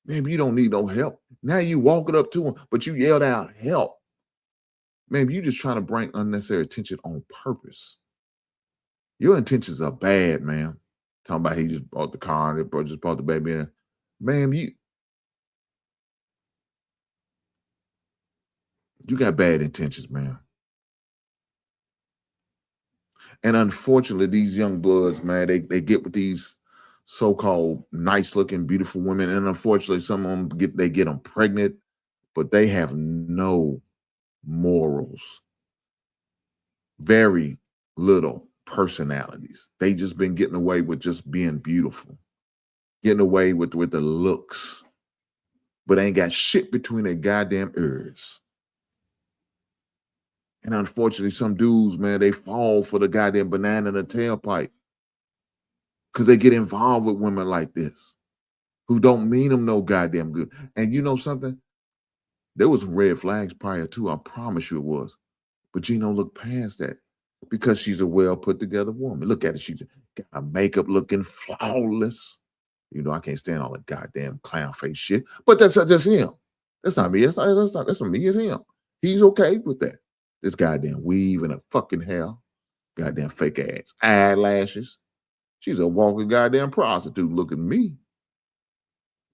Man, you don't need no help. Now you walking up to him, but you yelled out help. Man, you just trying to bring unnecessary attention on purpose. Your intentions are bad, man. Talking about he just brought the car and just brought the baby in. Man, you got bad intentions, man. And unfortunately, these young bloods, man, they get with these so-called nice-looking, beautiful women, and unfortunately, some of them get them pregnant, but they have no morals, very little personalities. They just been getting away with just being beautiful, getting away with the looks, but ain't got shit between their goddamn ears. And unfortunately, some dudes, man, they fall for the goddamn banana in the tailpipe because they get involved with women like this who don't mean them no goddamn good. And you know something? There was some red flags prior to, I promise you it was. But Geno looked past that because she's a well put together woman. Look at it. She's got her makeup looking flawless. You know, I can't stand all the goddamn clown face shit. But that's just him. That's not me. That's not me. It's him. He's okay with that. This goddamn weave and a fucking hair. Goddamn fake ass eyelashes. She's a walking goddamn prostitute looking at me.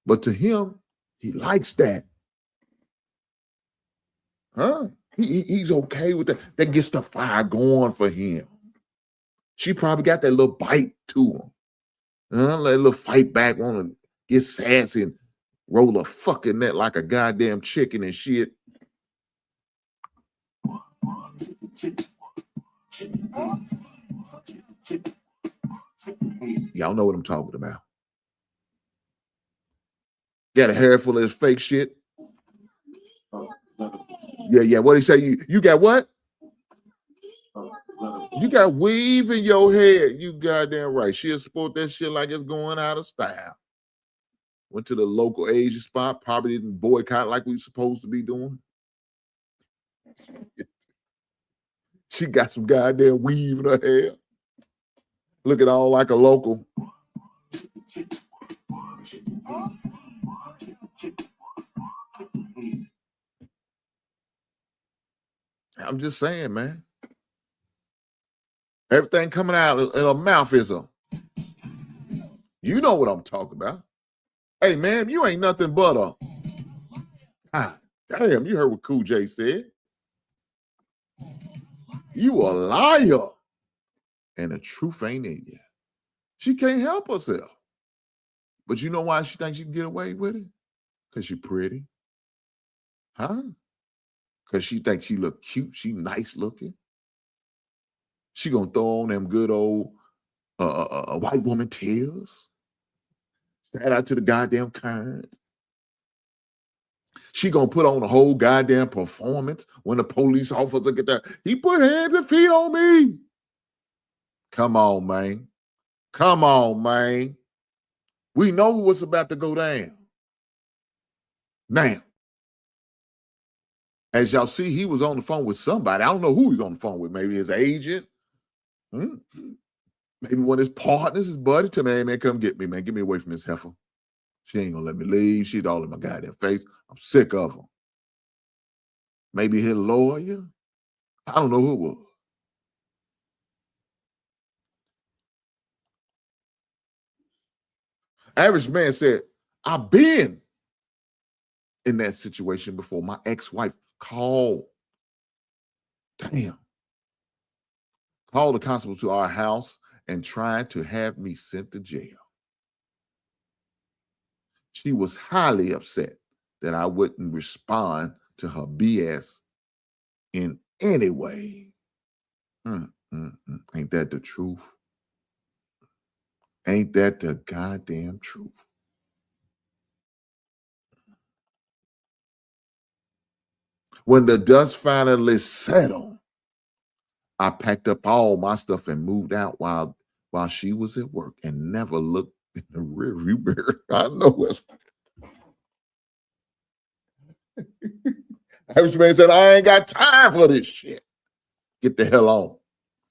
But to him, he likes that. Huh? He's okay with that. That gets the fire going for him. She probably got that little bite to him. That little fight back, want to get sassy and roll a fucking net like a goddamn chicken and shit. Y'all know what I'm talking about. Got a hair full of this fake shit. Yeah. What he say? You got what? You got weave in your hair. You goddamn right. She'll sport that shit like it's going out of style. Went to the local Asian spot. Probably didn't boycott like we supposed to be doing. She got some goddamn weave in her hair. Looking all like a local. I'm just saying, man. Everything coming out in her mouth is a. You know what I'm talking about. Hey, man, you ain't nothing but a. Ah, damn, you heard what Cool J said. You a liar. And the truth ain't in you. She can't help herself. But you know why she thinks she can get away with it? Because she's pretty. Huh? Because she thinks she look cute. She nice looking. She gonna throw on them good old white woman tears. Shout out to the goddamn current. She gonna put on a whole goddamn performance when the police officer get there. He put hands and feet on me. Come on, man. Come on, man. We know what's about to go down. Now, as y'all see, he was on the phone with somebody. I don't know who he's on the phone with. Maybe his agent. Maybe one of his partners, his buddy. Tell me, hey, man, come get me, man. Get me away from this heifer. She ain't gonna let me leave. She's all in my goddamn face. I'm sick of her. maybe his lawyer. I don't know who it was. Average man said, I've been in that situation before. My ex-wife called. Damn. Called the constable to our house and tried to have me sent to jail. She was highly upset that I wouldn't respond to her BS in any way. Ain't that the truth? Ain't that the goddamn truth? When the dust finally settled, I packed up all my stuff and moved out while she was at work and never looked in the rearview mirror. I know it's Average man said, I ain't got time for this shit. Get the hell on.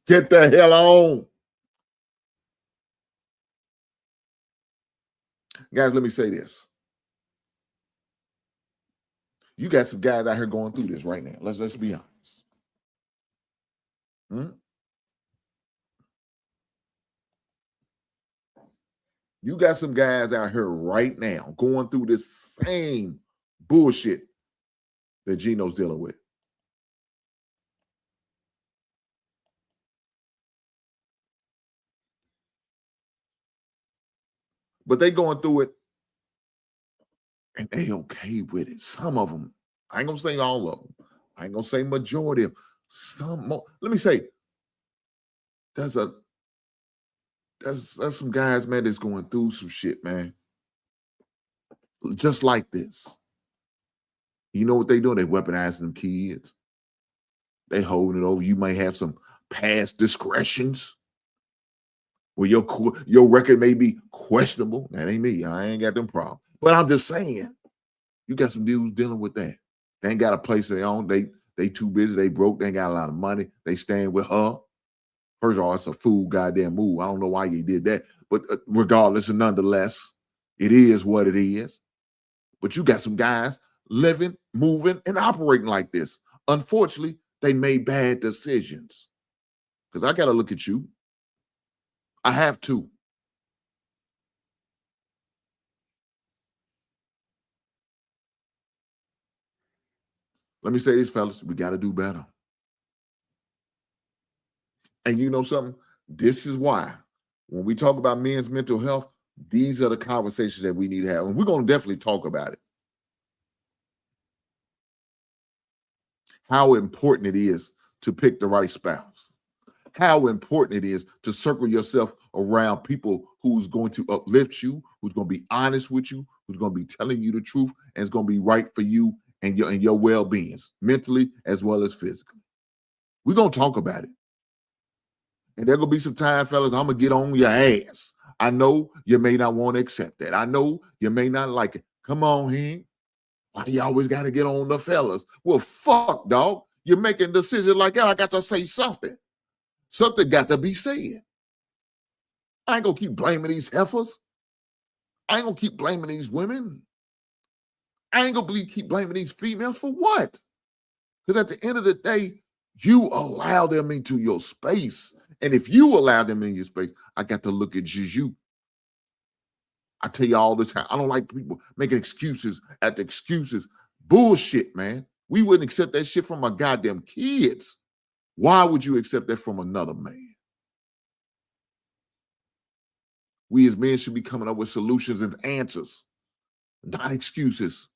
Get the hell on. Guys, let me say this. You got some guys out here going through this right now. Let's be honest. You got some guys out here right now going through this same bullshit that Geno's dealing with. But they going through it and they okay with it. Some of them. I ain't gonna say all of them. I ain't gonna say majority of them. Some more. Let me say, there's some guys, man, that's going through some shit, man. Just like this. You know what they doing? They weaponizing them kids. They holding it over. You may have some past discretions where your record may be questionable. That ain't me. I ain't got them problems. But I'm just saying, you got some dudes dealing with that. They ain't got a place of their own. They too busy. They broke. They ain't got a lot of money. They staying with her. First of all, it's a fool goddamn move. I don't know why you did that. But regardless and nonetheless, it is what it is. But you got some guys living, moving, and operating like this. Unfortunately, they made bad decisions. Because I got to look at you. I have to. Let me say this, fellas. We got to do better. And you know something? This is why when we talk about men's mental health, these are the conversations that we need to have. And we're going to definitely talk about it. How important it is to pick the right spouse. How important it is to circle yourself around people who's going to uplift you, who's going to be honest with you, who's going to be telling you the truth, and it's going to be right for you and your well-being, mentally as well as physically. We're going to talk about it. And there's going to be some time, fellas, I'm going to get on your ass. I know you may not want to accept that. I know you may not like it. Come on, Hank. Why you always got to get on the fellas? Well, fuck, dog. You're making decisions like that. I got to say something. Something got to be said. I ain't going to keep blaming these heifers. I ain't going to keep blaming these women. I ain't going to keep blaming these females for what? Because at the end of the day, you allow them into your space. And if you allow them in your space, I got to look at you. I tell you all the time, I don't like people making excuses after excuses. Bullshit, man. We wouldn't accept that shit from our goddamn kids. Why would you accept that from another man? We as men should be coming up with solutions and answers, not excuses.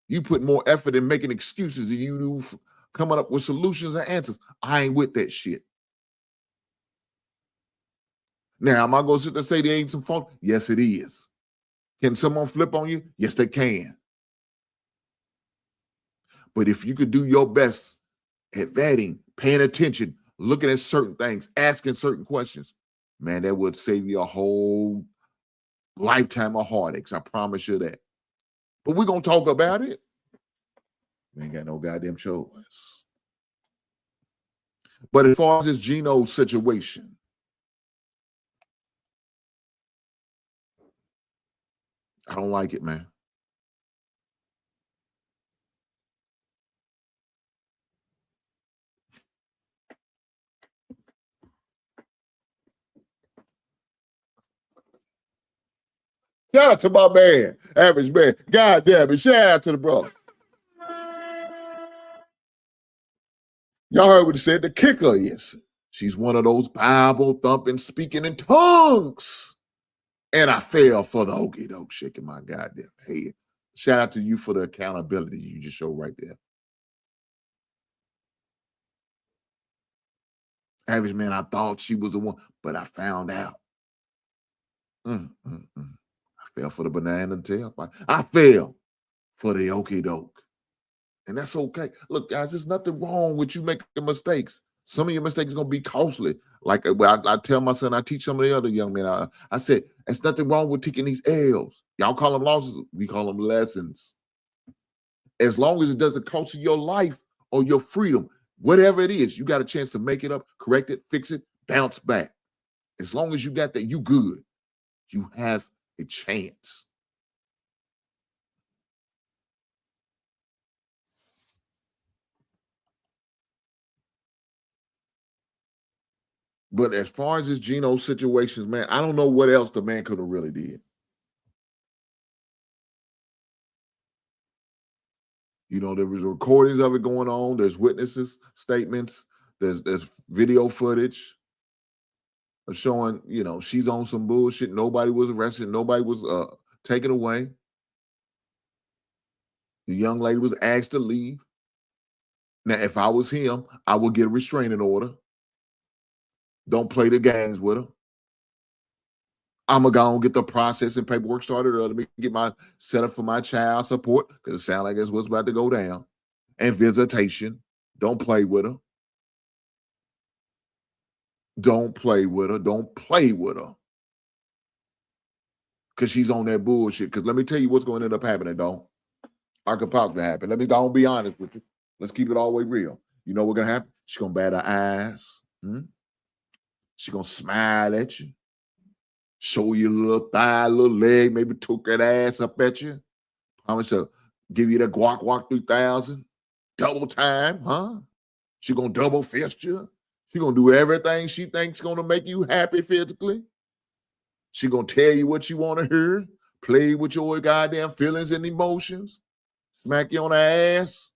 You put more effort in making excuses than you do coming up with solutions and answers. I ain't with that shit. Now, am I going to sit there and say there ain't some fault? Yes, it is. Can someone flip on you? Yes, they can. But if you could do your best at vetting, paying attention, looking at certain things, asking certain questions, man, that would save you a whole lifetime of heartaches. I promise you that. But we're going to talk about it. We ain't got no goddamn choice. But as far as this Geno situation, I don't like it, man. Shout out to my man, Average Man. God damn it. Shout out to the brother. Y'all heard what he said. The kicker is she's one of those Bible thumping, speaking in tongues. And I fell for the okey doke, shaking my goddamn head. Shout out to you for the accountability you just showed right there. Average Man, I thought she was the one, but I found out. I fell for the banana tailpipe. I fell for the okey doke. And that's okay. Look, guys, there's nothing wrong with you making mistakes. Some of your mistakes are going to be costly. Like I tell my son, I teach some of the other young men, I said, there's nothing wrong with taking these L's. Y'all call them losses. We call them lessons. As long as it doesn't cost you your life or your freedom, whatever it is, you got a chance to make it up, correct it, fix it, bounce back. As long as you got that, you good. You have a chance. But as far as this Geno situations, man, I don't know what else the man could have really did. You know, there was recordings of it going on. There's witnesses, statements. There's video footage of showing, you know, she's on some bullshit. Nobody was arrested. Nobody was taken away. The young lady was asked to leave. Now, if I was him, I would get a restraining order. Don't play the games with her. I'm going to go and get the process and paperwork started early. Let me get my setup for my child support, because it sounds like that's what's about to go down. And visitation. Don't play with her. Don't play with her. Don't play with her. Because she's on that bullshit. Because let me tell you what's going to end up happening, though. I could possibly happen. Let me go and be honest with you. Let's keep it all the way real. You know what's going to happen? She's going to bat her eyes. She's going to smile at you. Show you a little thigh, a little leg, maybe took that ass up at you. Promise to give you that guac 3000. Double time, huh? She going to double fist you. She going to do everything she thinks going to make you happy physically. She going to tell you what you want to hear. Play with your goddamn feelings and emotions. Smack you on the ass.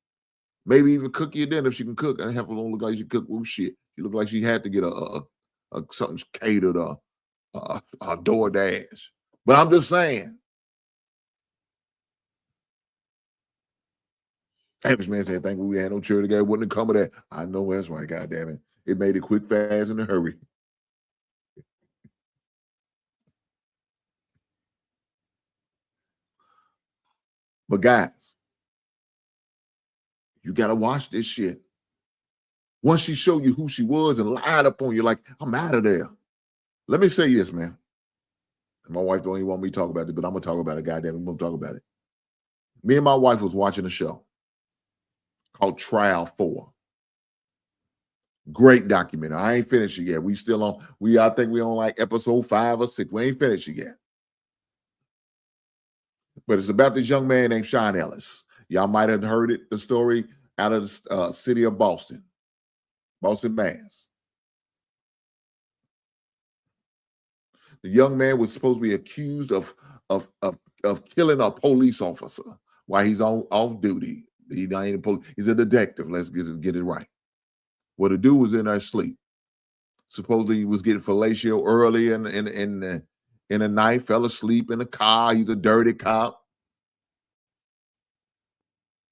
Maybe even cook you dinner if she can cook. And have her don't look like she cook with shit. She look like she had to get a something catered a DoorDash. But I'm just saying. Average Man said, "Think we had no church together. Wouldn't have come of that." I know that's right, goddamn it. It made it quick, fast, in a hurry. But guys, you gotta watch this shit. Once she showed you who she was and lied up on you, like, I'm out of there. Let me say this, man. My wife don't even want me to talk about it, but I'm gonna talk about it, goddamn it. I'm gonna talk about it. Me and my wife was watching a show called Trial 4. Great documentary. I ain't finished it yet. We still on, I think we on like episode 5 or 6. We ain't finished it yet. But it's about this young man named Sean Ellis. Y'all might have heard it, the story out of the city of Boston, Mass. The young man was supposed to be accused of killing a police officer while he's off duty. He's a detective. Let's get it right. Well, the dude was in there asleep. Supposedly he was getting fellatio early in the night, fell asleep in the car. He's a dirty cop.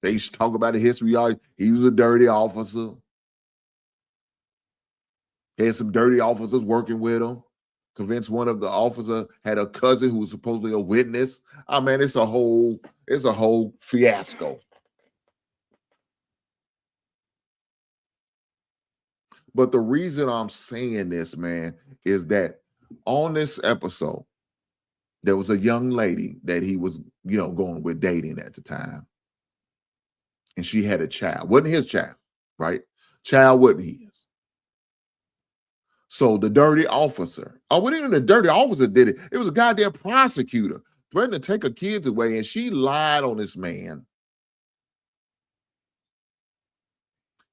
They used to talk about the history. He was a dirty officer. He had some dirty officers working with him. Convinced one of the officers had a cousin who was supposedly a witness. I mean, it's a whole fiasco. But the reason I'm saying this, man, is that on this episode, there was a young lady that he was, going with dating at the time. And she had a child. Wasn't his child, right? Child wasn't his. So the dirty officer, wasn't even the dirty officer did it. It was a goddamn prosecutor threatening to take her kids away, and she lied on this man.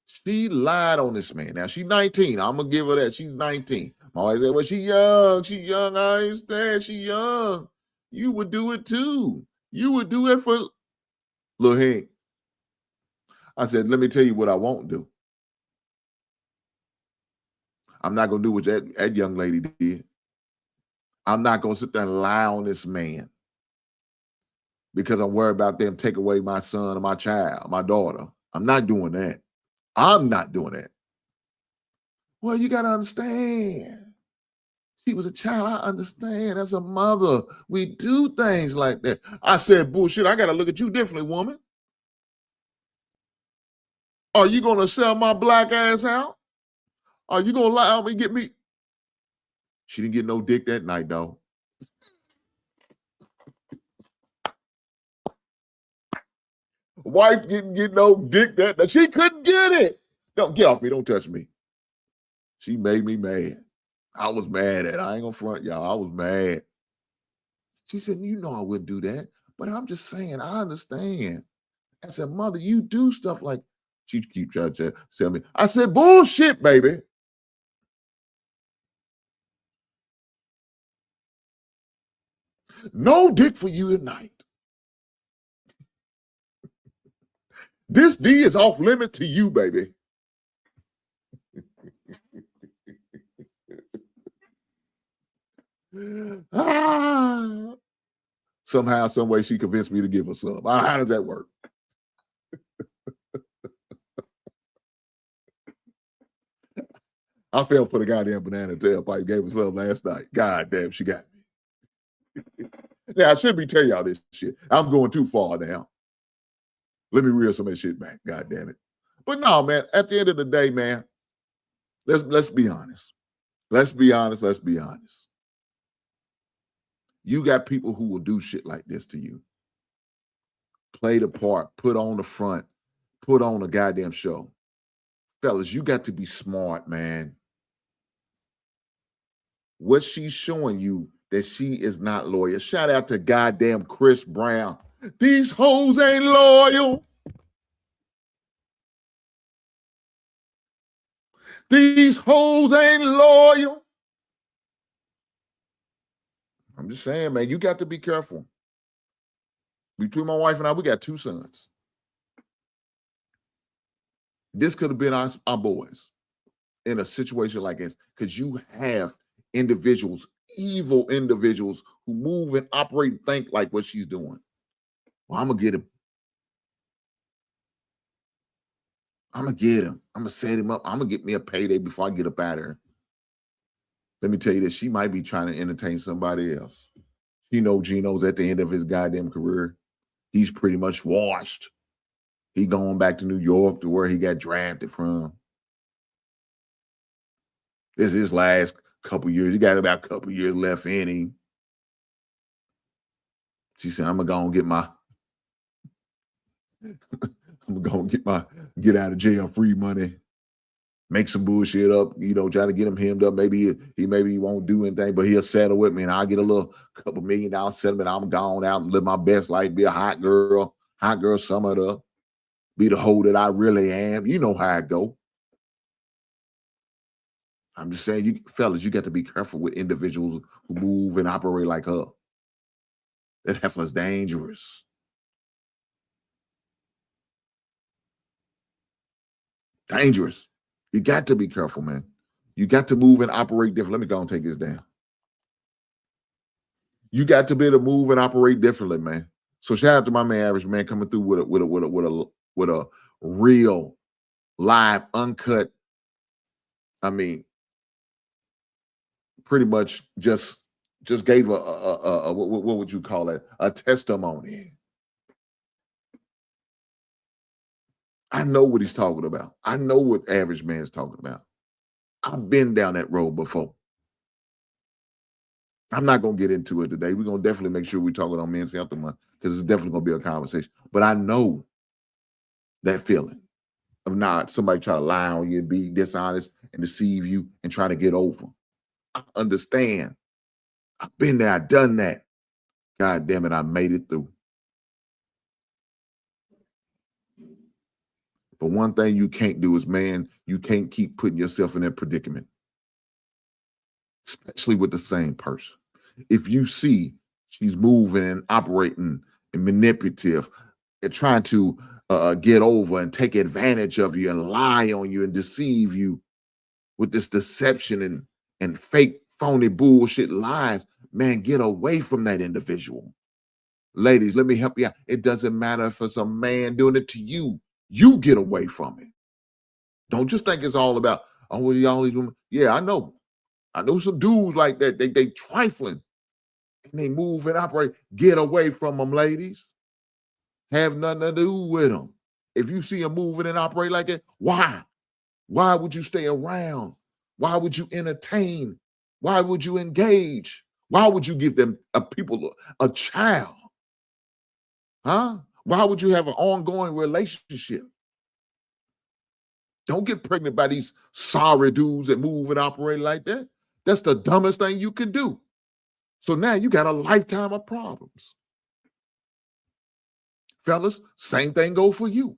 She lied on this man. Now, she's 19. I'm going to give her that. She's 19. My wife said, well, she's young. She's young. I understand. She's young. You would do it too. You would do it for Lil Hank. I said, let me tell you what I won't do. I'm not going to do what that young lady did. I'm not going to sit there and lie on this man because I'm worried about them take away my son or my child, my daughter. I'm not doing that. I'm not doing that. Well, you got to understand. She was a child. I understand. As a mother, we do things like that. I said, bullshit, I got to look at you differently, woman. Are you going to sell my black ass out? Are you going to lie on me, get me? She didn't get no dick that night, though. Wife didn't get no dick that night. She couldn't get it. Don't get off me. Don't touch me. She made me mad. I was mad at her. I ain't going to front y'all. I was mad. She said, you know I wouldn't do that. But I'm just saying, I understand. I said, mother, you do stuff like, she keep trying to tell me. I said, bullshit, baby. No dick for you at night. This D is off limit to you, baby. Somehow, some way, she convinced me to give her some. How does that work? I fell for the goddamn banana tailpipe. Gave her some last night. God damn, she got me. Now, I shouldn't be telling y'all this shit. I'm going too far now. Let me reel some of that shit back. God damn it. But no, man, at the end of the day, man, let's be honest. Let's be honest. Let's be honest. You got people who will do shit like this to you. Play the part, put on the front, put on a goddamn show. Fellas, you got to be smart, man. What she's showing you that she is not loyal. Shout out to goddamn Chris Brown. These hoes ain't loyal. These hoes ain't loyal. I'm just saying, man, you got to be careful. Between my wife and I, we got 2 sons. This could have been our boys in a situation like this because you have individuals, evil individuals who move and operate and think like what she's doing. Well, I'm going to get him. I'm going to get him. I'm going to set him up. I'm going to get me a payday before I get up out of here. Let me tell you this. She might be trying to entertain somebody else. You know, Geno's at the end of his goddamn career. He's pretty much washed. He going back to New York to where he got drafted from. This is his last couple years. He got about a couple years left in him. She said, I'm going to get out of jail free money, make some bullshit up, you know, try to get him hemmed up. Maybe he won't do anything, but he'll settle with me and I'll get a little couple $1 million settlement. I'm gone out and live my best life, be a hot girl summer up, be the hoe that I really am. You know how I go. I'm just saying, fellas, you got to be careful with individuals who move and operate like her. That heifer's dangerous. Dangerous. You got to be careful, man. You got to move and operate different. Let me go and take this down. You got to be able to move and operate differently, man. So shout out to my man, Average Man, coming through with a real, live, uncut. I mean, pretty much just gave a what would you call it? A testimony. I know what he's talking about. I know what Average Man's talking about. I've been down that road before. I'm not going to get into it today. We're going to definitely make sure we're talking on Men's Health Month because it's definitely going to be a conversation. But I know that feeling of not somebody try to lie on you and be dishonest and deceive you and try to get over. I understand. I've been there. I've done that. God damn it, I made it through. But one thing you can't do is, man, you can't keep putting yourself in that predicament, especially with the same person. If you see She's moving and operating and manipulative and trying to get over and take advantage of you and lie on you and deceive you with this deception and fake, phony bullshit lies. Man, get away from that individual. Ladies, let me help you out. It doesn't matter if it's a man doing it to you. You get away from it. Don't just think it's all about, oh, what are all these women? Yeah, I know. I know some dudes like that. They trifling. And they move and operate. Get away from them, ladies. Have nothing to do with them. If you see them moving and operate like that, why? Why would you stay around? Why would you entertain? Why would you engage? Why would you give them a child? Huh? Why would you have an ongoing relationship? Don't get pregnant by these sorry dudes that move and operate like that. That's the dumbest thing you can do. So now you got a lifetime of problems. Fellas, same thing goes for you.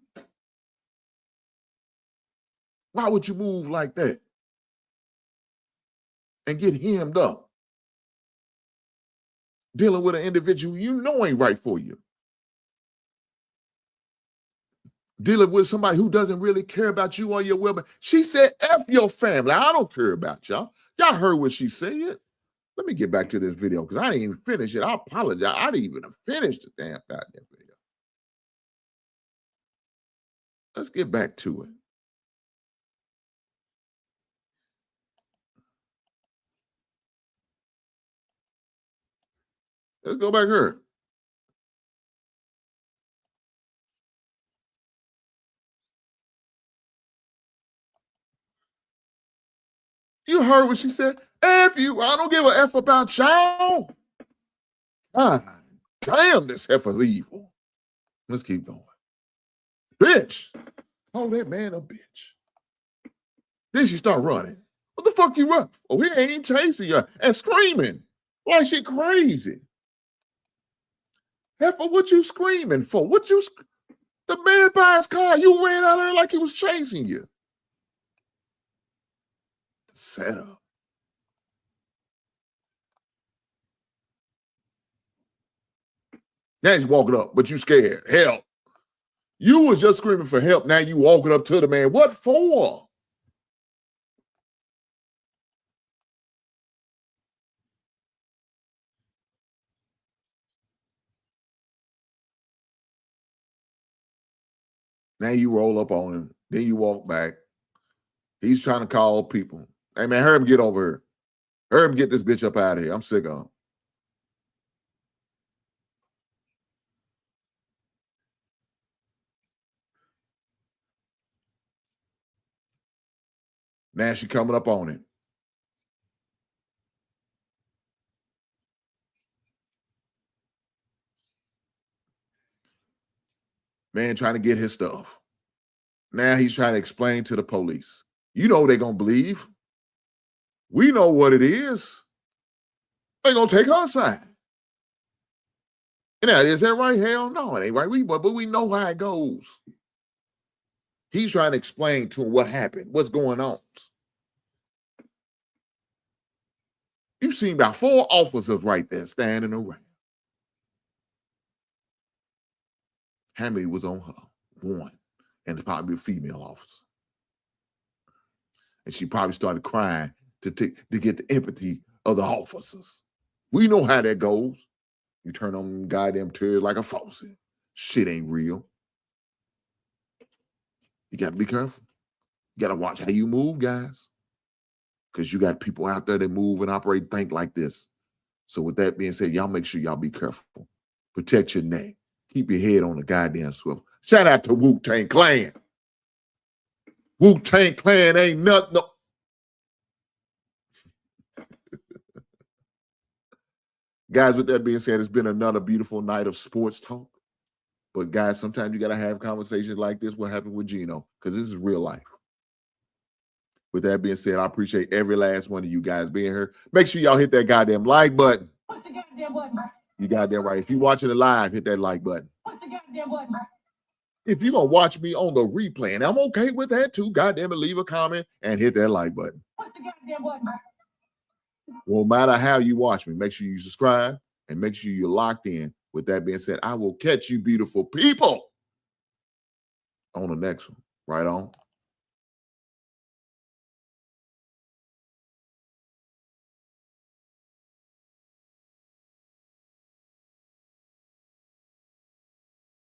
Why would you move like that and get hemmed up? Dealing with an individual you know ain't right for you. Dealing with somebody who doesn't really care about you or your well-being. She said, F your family. I don't care about y'all. Y'all heard what she said. Let me get back to this video because I didn't even finish it. I apologize. I didn't even finish the damn goddamn video. Let's get back to it. Let's go back here. You heard what she said. F you. I don't give a F about y'all. God damn, this heifer's evil. Let's keep going. Bitch. Call that man a bitch. Then she start running. What the fuck you run? Oh, he ain't chasing you and screaming like she crazy. Heifer, what you screaming for? The man by his car, you ran out there like he was chasing you. The setup. Now he's walking up, but you scared. Help. You was just screaming for help. Now you walking up to the man. What for? Now you roll up on him. Then you walk back. He's trying to call people. Hey, man, hurry him get over here. Hurry him get this bitch up out of here. I'm sick of him. Now she coming up on him. Man trying to get his stuff. Now he's trying to explain to the police. You know they're going to believe. We know what it is. They're going to take her side. Now, is that right? Hell no, it ain't right. But we know how it goes. He's trying to explain to him what happened, what's going on. You've seen about 4 officers right there standing around. How many was on her? 1. And probably a female officer. And she probably started crying to get the empathy of the officers. We know how that goes. You turn on them goddamn tears like a faucet. Shit ain't real. You got to be careful. You got to watch how you move, guys. Because you got people out there that move and operate and think like this. So with that being said, y'all make sure y'all be careful. Protect your neck. Keep your head on the goddamn swivel. Shout out to Wu-Tang Clan. Wu-Tang Clan ain't nothing. No. Guys, with that being said, it's been another beautiful night of sports talk. But guys, sometimes you got to have conversations like this. What happened with Geno? Because this is real life. With that being said, I appreciate every last one of you guys being here. Make sure y'all hit that goddamn like button. What's the goddamn button? You goddamn right. If you're watching it live, hit that like button. What's the goddamn button? If you're going to watch me on the replay, and I'm okay with that too, goddamn it, leave a comment and hit that like button. What's the goddamn button? No matter how you watch me, make sure you subscribe and make sure you're locked in. With that being said, I will catch you beautiful people on the next one. Right on.